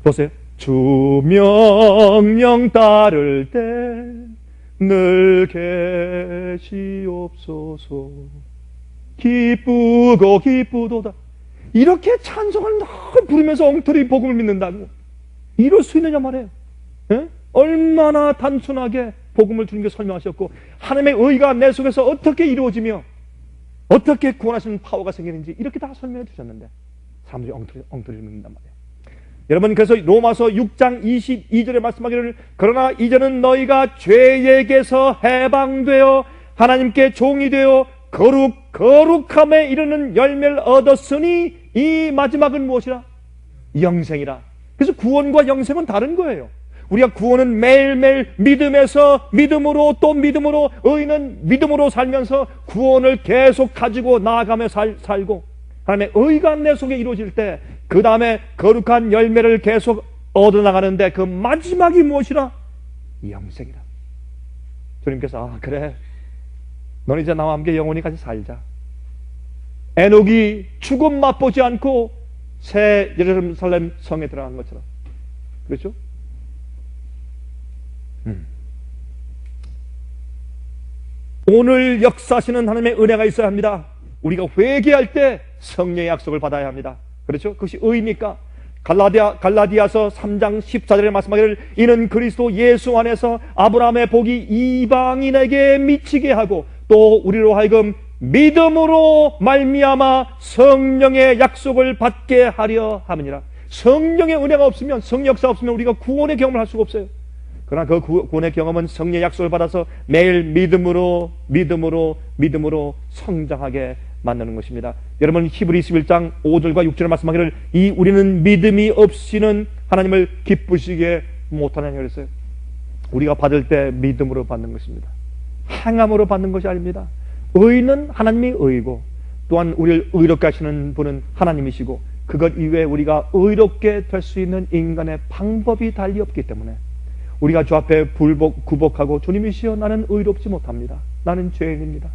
보세요. 주 명령 따를 때 늘 계시옵소서. 기쁘고 기쁘도다. 이렇게 찬송을 늘 부르면서 엉터리 복음을 믿는다고 이럴 수 있느냐 말이에요. 예? 얼마나 단순하게 복음을 주님께 설명하셨고 하나님의 의가 내 속에서 어떻게 이루어지며 어떻게 구원하시는 파워가 생기는지 이렇게 다 설명해 주셨는데 사람들이 엉터리를 믿는단 말이에요. 여러분, 그래서 로마서 6장 22절에 말씀하기를 그러나 이제는 너희가 죄에게서 해방되어 하나님께 종이 되어 거룩함에 이르는 열매를 얻었으니 이 마지막은 무엇이라? 영생이라. 그래서 구원과 영생은 다른 거예요. 우리가 구원은 매일매일 믿음에서 믿음으로 또 믿음으로, 의인은 믿음으로 살면서 구원을 계속 가지고 나아가며 살고 하나님의 의가 내 속에 이루어질 때 그 다음에 거룩한 열매를 계속 얻어나가는데 그 마지막이 무엇이라? 영생이라. 주님께서 그래 넌 이제 나와 함께 영원히 같이 살자. 에녹이 죽음 맛보지 않고 새 예루살렘 성에 들어간 것처럼. 그렇죠? 오늘 역사하시는 하나님의 은혜가 있어야 합니다. 우리가 회개할 때 성령의 약속을 받아야 합니다. 그렇죠? 그것이 의입니까? 갈라디아서 3장 14절에 말씀하기를 이는 그리스도 예수 안에서 아브라함의 복이 이방인에게 미치게 하고 또 우리로 하여금 믿음으로 말미암아 성령의 약속을 받게 하려 함이니라. 성령의 은혜가 없으면, 성령 역사 없으면 우리가 구원의 경험을 할 수가 없어요. 그러나 그 구원의 경험은 성령의 약속을 받아서 매일 믿음으로 성장하게 만드는 것입니다. 여러분, 히브리 11장 5절과 6절의 말씀하기를 이 우리는 믿음이 없이는 하나님을 기쁘시게 못하느냐 그랬어요. 우리가 받을 때 믿음으로 받는 것입니다. 행함으로 받는 것이 아닙니다. 의는 하나님이 의이고 또한 우리를 의롭게 하시는 분은 하나님이시고 그것 이외에 우리가 의롭게 될 수 있는 인간의 방법이 달리 없기 때문에 우리가 주 앞에 구복하고 주님이시여 나는 의롭지 못합니다. 나는 죄인입니다.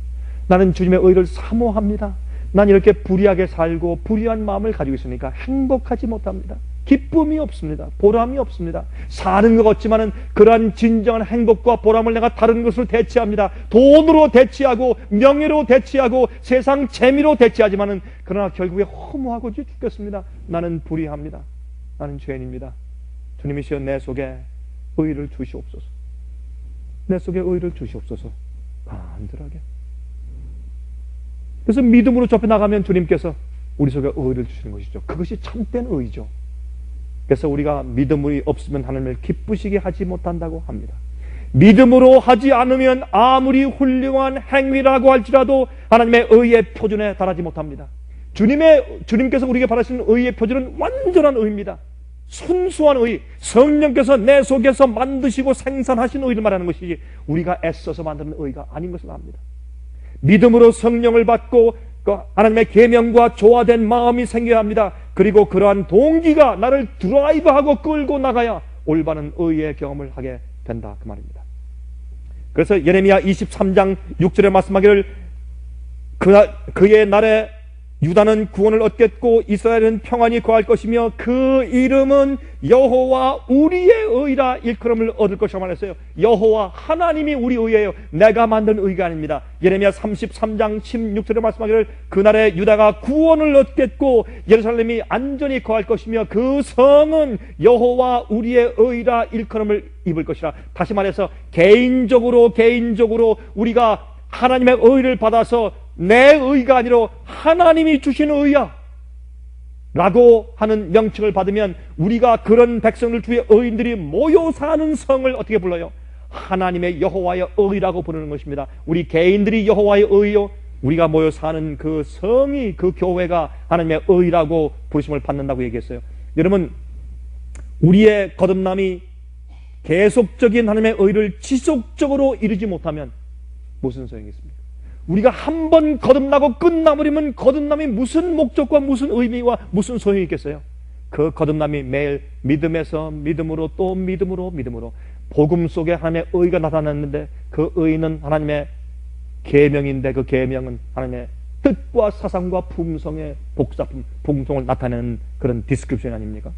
나는 주님의 의를 사모합니다. 난 이렇게 불의하게 살고 불의한 마음을 가지고 있으니까 행복하지 못합니다. 기쁨이 없습니다. 보람이 없습니다. 사는 것 같지만은 그러한 진정한 행복과 보람을 내가 다른 것으로 대체합니다. 돈으로 대체하고 명예로 대체하고 세상 재미로 대체하지만은 그러나 결국에 허무하고 죽겠습니다. 나는 불의합니다. 나는 죄인입니다. 주님이시여 내 속에 의를 주시옵소서. 내 속에 의를 주시옵소서. 간절하게. 그래서 믿음으로 접해 나가면 주님께서 우리 속에 의를 주시는 것이죠. 그것이 참된 의죠. 그래서 우리가 믿음이 없으면 하나님을 기쁘시게 하지 못한다고 합니다. 믿음으로 하지 않으면 아무리 훌륭한 행위라고 할지라도 하나님의 의의 표준에 달하지 못합니다. 주님께서 우리에게 바라시는 의의 표준은 완전한 의입니다. 순수한 의, 성령께서 내 속에서 만드시고 생산하신 의를 말하는 것이지 우리가 애써서 만드는 의가 아닌 것을 압니다. 믿음으로 성령을 받고 하나님의 계명과 조화된 마음이 생겨야 합니다. 그리고 그러한 동기가 나를 드라이브하고 끌고 나가야 올바른 의의 경험을 하게 된다 그 말입니다. 그래서 예레미야 23장 6절에 말씀하기를 그의 날에 유다는 구원을 얻겠고 이스라엘은 평안히 거할 것이며 그 이름은 여호와 우리의 의라 일컬음을 얻을 것이라고 말했어요. 여호와 하나님이 우리 의예요. 내가 만든 의가 아닙니다. 예레미야 33장 16절에 말씀하기를 그날에 유다가 구원을 얻겠고 예루살렘이 안전히 거할 것이며 그 성은 여호와 우리의 의라 일컬음을 입을 것이라. 다시 말해서 개인적으로 우리가 하나님의 의를 받아서 내 의가 아니라 하나님이 주신 의야 라고 하는 명칭을 받으면 우리가 그런 백성들 주의 의인들이 모여 사는 성을 어떻게 불러요? 하나님의 여호와의 의라고 부르는 것입니다. 우리 개인들이 여호와의 의요, 우리가 모여 사는 그 성이, 그 교회가 하나님의 의라고 부르심을 받는다고 얘기했어요. 여러분, 우리의 거듭남이 계속적인 하나님의 의를 지속적으로 이루지 못하면 무슨 소용이 있습니까? 우리가 한 번 거듭나고 끝나버리면 거듭남이 무슨 목적과 무슨 의미와 무슨 소용이 있겠어요? 그 거듭남이 매일 믿음에서 믿음으로 또 믿음으로 복음 속에 하나님의 의가 나타났는데 그 의는 하나님의 계명인데 그 계명은 하나님의 뜻과 사상과 품성의 복사품, 풍성을 나타내는 그런 디스크립션 아닙니까?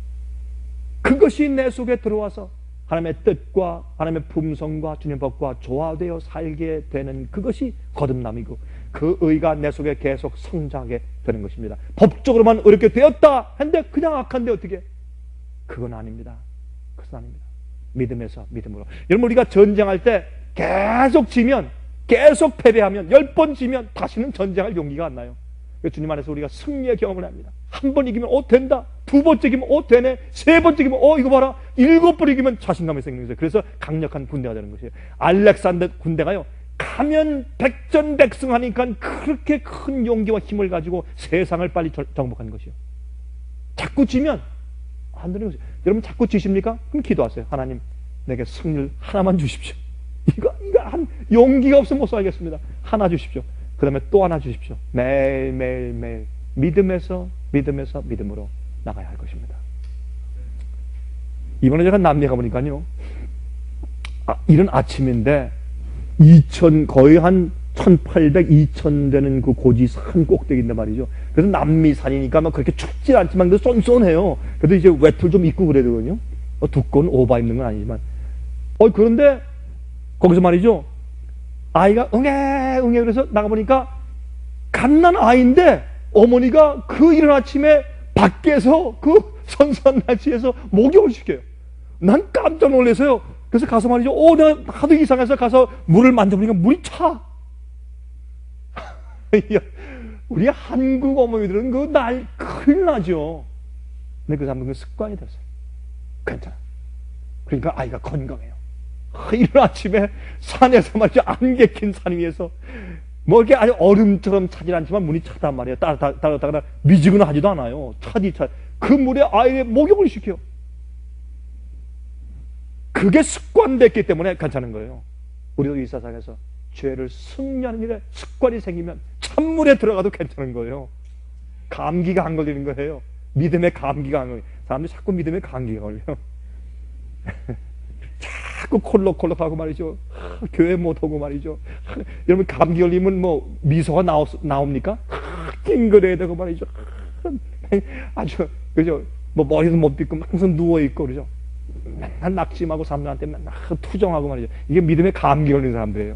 그것이 내 속에 들어와서 하나님의 뜻과 하나님의 품성과 주님의 법과 조화되어 살게 되는 그것이 거듭남이고 그 의가 내 속에 계속 성장하게 되는 것입니다. 법적으로만 어렵게 되었다 했는데 그냥 악한데 어떻게? 그건 아닙니다. 그것은 아닙니다. 믿음에서 믿음으로. 여러분, 우리가 전쟁할 때 계속 지면, 계속 패배하면, 10번 지면 다시는 전쟁할 용기가 안 나요. 주님 안에서 우리가 승리의 경험을 합니다. 한 번 이기면 된다. 두 번째 이기면 되네. 세 번째 이기면 이거 봐라. 7번 이기면 자신감이 생기는 거죠. 그래서 강력한 군대가 되는 것이에요. 알렉산더 군대가요, 가면 백전백승하니까 그렇게 큰 용기와 힘을 가지고 세상을 빨리 정복한 것이요. 자꾸 지면 안 되는 것이에요. 여러분, 자꾸 지십니까? 그럼 기도하세요. 하나님, 내게 승리를 하나만 주십시오. 이거 한 용기가 없으면 못 살겠습니다. 하나 주십시오. 그 다음에 또 하나 주십시오. 매일 믿음에서 믿음으로 나가야 할 것입니다. 이번에 제가 남미에 가보니까요, 이른 아침인데 거의 한 1800, 2000 되는 그 고지 산 꼭대기인데 말이죠. 그래서 남미산이니까 막 그렇게 춥지 않지만 그래도 쏜쏜해요. 그래도 이제 외투 좀 입고 그래야 되거든요. 두꺼운 오바 입는 건 아니지만. 그런데 거기서 말이죠, 아이가 응애 그래서 나가보니까 갓난 아이인데 어머니가 그 이른 아침에 밖에서 그 선선한 날씨에서 목욕을 시켜요. 난 깜짝 놀라서요. 그래서 가서 말이죠, 내가 하도 이상해서 가서 물을 만져보니까 물이 차. 우리 한국 어머니들은 그 날 큰일 나죠. 근데 그 사람들은 그 습관이 됐어요. 괜찮아. 그러니까 아이가 건강해요. 이른 아침에 산에서 말이죠. 안개 낀 산 위에서 뭐 이렇게 아주 얼음처럼 차진 않지만 문이 차단 말이에요. 따라다가 미지근하지도 않아요. 그 물에 아이의 목욕을 시켜요. 그게 습관됐기 때문에 괜찮은 거예요. 우리도 이 세상에서 죄를 승리하는 일에 습관이 생기면 찬물에 들어가도 괜찮은 거예요. 감기가 안 걸리는 거예요. 믿음의 감기가 안 걸려요. 사람들이 자꾸 믿음의 감기가 걸려요. 자꾸 콜록콜록하고 말이죠. 교회 못 오고 말이죠. 여러분 감기 걸리면 뭐 미소가 나옵니까? 찡그려야 되고 말이죠. 아주 그죠. 뭐 머리도 못 빗고 항상 누워 있고 그러죠. 맨날 낙심하고 사람들한테 맨날 투정하고 말이죠. 이게 믿음의 감기 걸린 사람들이에요.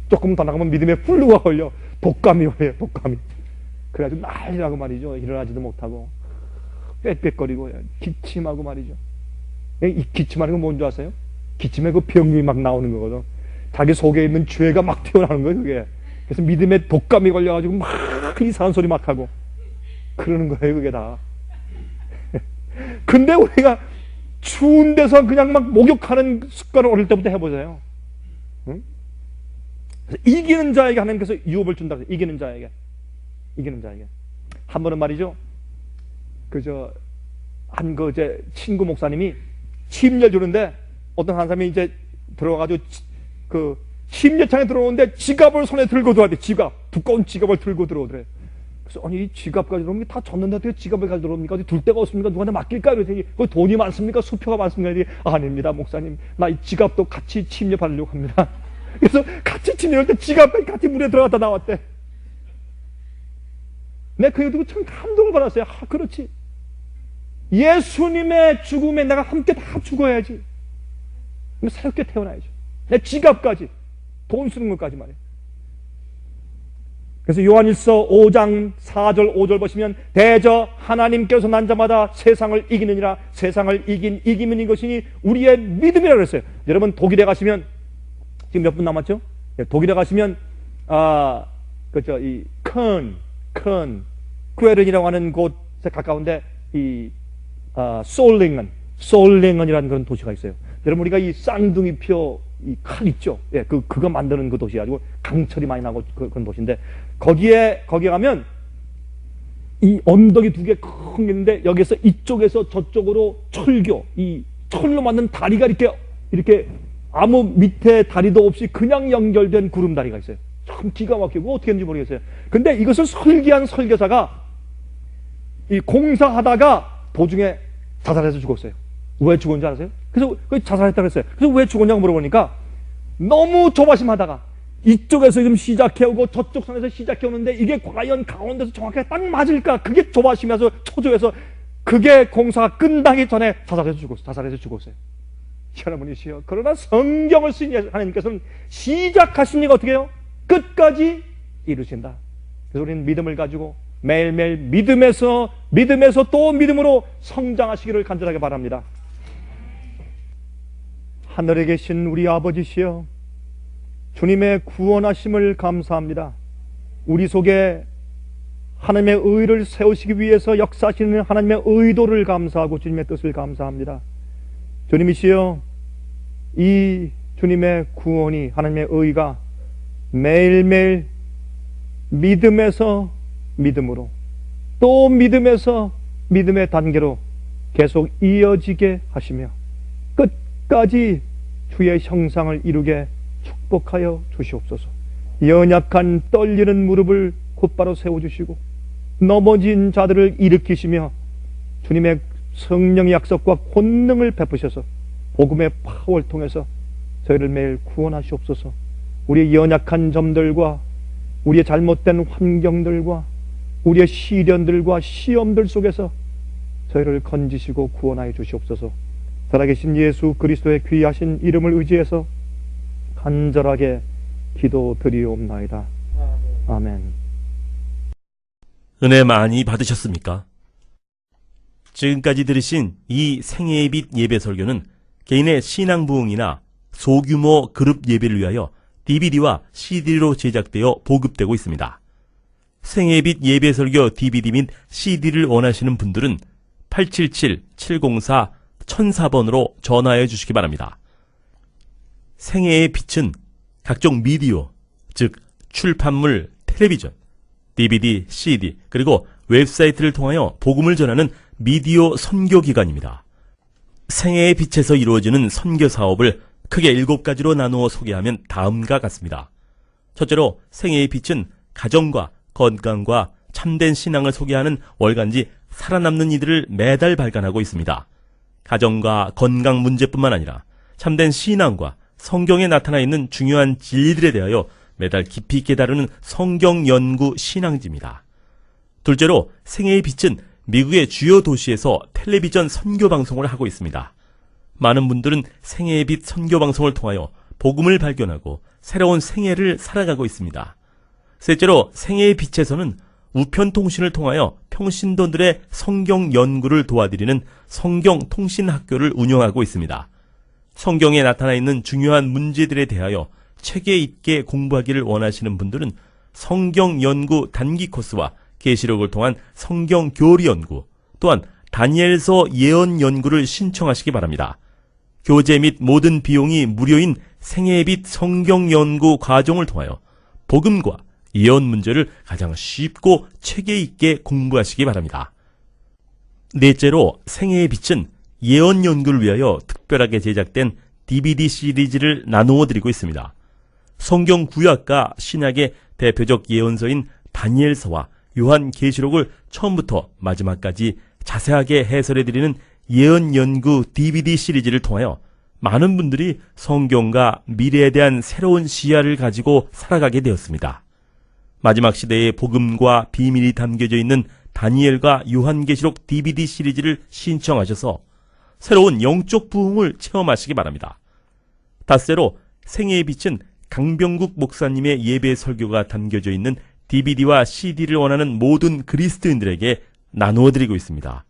조금 더 나가면 믿음의 플루가 걸려. 독감이 걸려요. 독감이. 그래가지고 난리라고 말이죠. 일어나지도 못하고 빽빽거리고 기침하고 말이죠. 이 기침하는 건 뭔지 아세요? 기침에 그 병이 막 나오는 거거든. 자기 속에 있는 죄가 막 튀어나오는 거예요, 그게. 그래서 믿음에 독감이 걸려가지고 막 이상한 소리 막 하고 그러는 거예요, 그게 다. 근데 우리가 추운 데서 그냥 막 목욕하는 습관을 어릴 때부터 해보세요. 응? 그래서 이기는 자에게 하나님께서 유업을 준다. 이기는 자에게. 한 번은 말이죠. 제 친구 목사님이 침례 주는데 어떤 한 사람이 이제 들어가가지고 그 침례창에 들어오는데 지갑을 손에 들고 들어와야 돼. 두꺼운 지갑을 들고 들어오더래. 그래서 아니 이 지갑까지 들어오면 다 졌는데 어떻게 지갑을 가지고 들어옵니까? 어디 둘 데가 없습니까? 누구한테 맡길까? 그랬더니 그 돈이 많습니까? 수표가 많습니까? 그랬더니 아닙니다 목사님, 나 이 지갑도 같이 침례 받으려고 합니다. 그래서 같이 침례할 때 지갑까지 같이 물에 들어갔다 나왔대. 내가 그 얘기 듣고 참 감동을 받았어요. 그렇지. 예수님의 죽음에 내가 함께 다 죽어야지. 새롭게 태어나야죠. 내 지갑까지, 돈 쓰는 것까지 말이에요. 그래서 요한일서 5장 4절 5절 보시면 대저 하나님께서 난 자마다 세상을 이기느니라. 세상을 이기면 이것이니 우리의 믿음이라 그랬어요. 여러분 독일에 가시면 지금 몇 분 남았죠? 독일에 가시면 이 퀘른이라고 하는 곳에 가까운데 이 솔링은이라는 그런 도시가 있어요. 여러분 우리가 이 쌍둥이표 이 칼 있죠? 예, 그거 만드는 그 도시 가지고 강철이 많이 나고 그런 도시인데 거기에 가면 이 언덕이 두 개 큰 게 있는데 여기서 이쪽에서 저쪽으로 이 철로 만든 다리가 이렇게 아무 밑에 다리도 없이 그냥 연결된 구름다리가 있어요. 참 기가 막히고 어떻게 했는지 모르겠어요. 근데 이것을 설계한 설계사가 이 공사하다가 도중에 자살해서 죽었어요. 왜 죽었는지 아세요? 그래서 자살했다고 했어요. 그래서 왜 죽었냐고 물어보니까 너무 조바심하다가 이쪽에서 지금 시작해오고 저쪽 선에서 시작해오는데 이게 과연 가운데서 정확하게 딱 맞을까? 그게 조바심에서 초조해서 그게 공사가 끝나기 전에 자살해서 죽었어요. 여러분이시여. 그러나 성경을 쓰신 하나님께서는 시작하신 일을 어떻게 해요? 끝까지 이루신다. 그래서 우리는 믿음을 가지고 매일매일 믿음에서 또 믿음으로 성장하시기를 간절하게 바랍니다. 하늘에 계신 우리 아버지시여, 주님의 구원하심을 감사합니다. 우리 속에 하나님의 의를 세우시기 위해서 역사하시는 하나님의 의도를 감사하고 주님의 뜻을 감사합니다. 주님이시여, 이 주님의 구원이, 하나님의 의가 매일매일 믿음에서 믿음으로, 또 믿음에서 믿음의 단계로 계속 이어지게 하시며 끝까지 주의 형상을 이루게 축복하여 주시옵소서. 연약한 떨리는 무릎을 곧바로 세워주시고 넘어진 자들을 일으키시며 주님의 성령의 약속과 권능을 베푸셔서 복음의 파워를 통해서 저희를 매일 구원하시옵소서. 우리의 연약한 점들과 우리의 잘못된 환경들과 우리의 시련들과 시험들 속에서 저희를 건지시고 구원하여 주시옵소서. 살아계신 예수 그리스도의 귀하신 이름을 의지해서 간절하게 기도드리옵나이다. 아멘. 은혜 많이 받으셨습니까? 지금까지 들으신 이 생애의 빛 예배 설교는 개인의 신앙 부흥이나 소규모 그룹 예배를 위하여 DVD와 CD로 제작되어 보급되고 있습니다. 생애빛 예배설교 DVD 및 CD를 원하시는 분들은 877-704-1004번으로 전화해 주시기 바랍니다. 생애의 빛은 각종 미디어, 즉 출판물, 텔레비전, DVD, CD, 그리고 웹사이트를 통하여 복음을 전하는 미디어 선교기관입니다. 생애의 빛에서 이루어지는 선교 사업을 크게 7가지로 나누어 소개하면 다음과 같습니다. 첫째로 생애의 빛은 가정과 건강과 참된 신앙을 소개하는 월간지 살아남는 이들을 매달 발간하고 있습니다. 가정과 건강 문제뿐만 아니라 참된 신앙과 성경에 나타나 있는 중요한 진리들에 대하여 매달 깊이 있게 다루는 성경 연구 신앙지입니다. 둘째로 생애의 빛은 미국의 주요 도시에서 텔레비전 선교 방송을 하고 있습니다. 많은 분들은 생애의 빛 선교 방송을 통하여 복음을 발견하고 새로운 생애를 살아가고 있습니다. 셋째로 생애의 빛에서는 우편 통신을 통하여 평신도들의 성경 연구를 도와드리는 성경 통신 학교를 운영하고 있습니다. 성경에 나타나 있는 중요한 문제들에 대하여 체계 있게 공부하기를 원하시는 분들은 성경 연구 단기 코스와 계시록을 통한 성경 교리 연구, 또한 다니엘서 예언 연구를 신청하시기 바랍니다. 교재 및 모든 비용이 무료인 생애의 빛 성경 연구 과정을 통하여 복음과 예언 문제를 가장 쉽고 체계 있게 공부하시기 바랍니다. 넷째로 생애의 빛은 예언 연구를 위하여 특별하게 제작된 DVD 시리즈를 나누어 드리고 있습니다. 성경 구약과 신약의 대표적 예언서인 다니엘서와 요한계시록을 처음부터 마지막까지 자세하게 해설해 드리는 예언 연구 DVD 시리즈를 통하여 많은 분들이 성경과 미래에 대한 새로운 시야를 가지고 살아가게 되었습니다. 마지막 시대의 복음과 비밀이 담겨져 있는 다니엘과 요한계시록 DVD 시리즈를 신청하셔서 새로운 영적 부흥을 체험하시기 바랍니다. 다섯째로 생애의 빛은 강병국 목사님의 예배 설교가 담겨져 있는 DVD와 CD를 원하는 모든 그리스도인들에게 나누어 드리고 있습니다.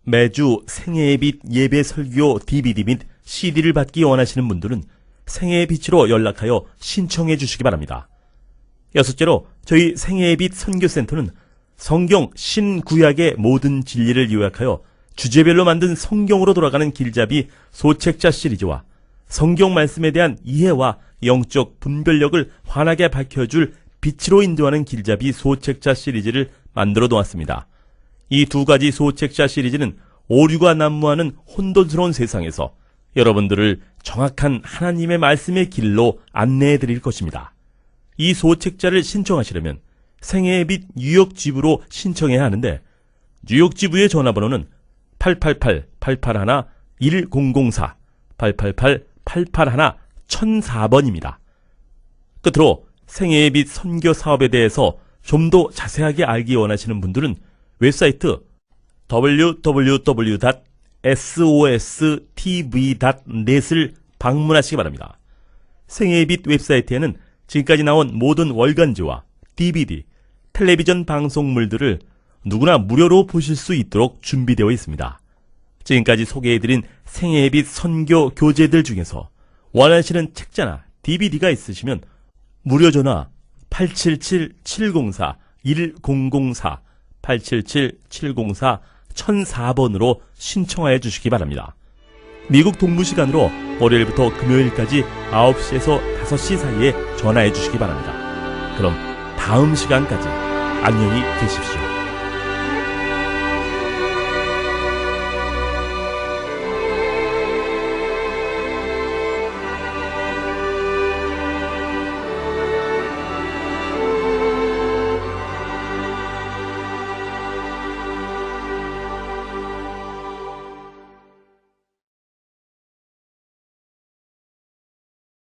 매주 생애의 빛 예배 설교 DVD 및 CD를 받기 원하시는 분들은 생애의 빛으로 연락하여 신청해 주시기 바랍니다. 여섯째로 저희 생애의 빛 선교센터는 성경 신구약의 모든 진리를 요약하여 주제별로 만든 성경으로 돌아가는 길잡이 소책자 시리즈와 성경 말씀에 대한 이해와 영적 분별력을 환하게 밝혀줄 빛으로 인도하는 길잡이 소책자 시리즈를 만들어 놓았습니다. 이 두 가지 소책자 시리즈는 오류가 난무하는 혼돈스러운 세상에서 여러분들을 정확한 하나님의 말씀의 길로 안내해 드릴 것입니다. 이 소책자를 신청하시려면 생애의 빛 뉴욕 지부로 신청해야 하는데 뉴욕 지부의 전화번호는 888-881-1004, 888-881-1004번입니다. 끝으로 생애의 빛 선교 사업에 대해서 좀 더 자세하게 알기 원하시는 분들은 웹사이트 www.sostv.net을 방문하시기 바랍니다. 생애의 빛 웹사이트에는 지금까지 나온 모든 월간지와 DVD, 텔레비전 방송물들을 누구나 무료로 보실 수 있도록 준비되어 있습니다. 지금까지 소개해드린 생애의 빛 선교 교재들 중에서 원하시는 책자나 DVD가 있으시면 무료 전화 877-704-1004, 877-704-1004번으로 신청하여 주시기 바랍니다. 미국 동부 시간으로 월요일부터 금요일까지 9시에서 5시 사이에 전화해 주시기 바랍니다. 그럼 다음 시간까지 안녕히 계십시오.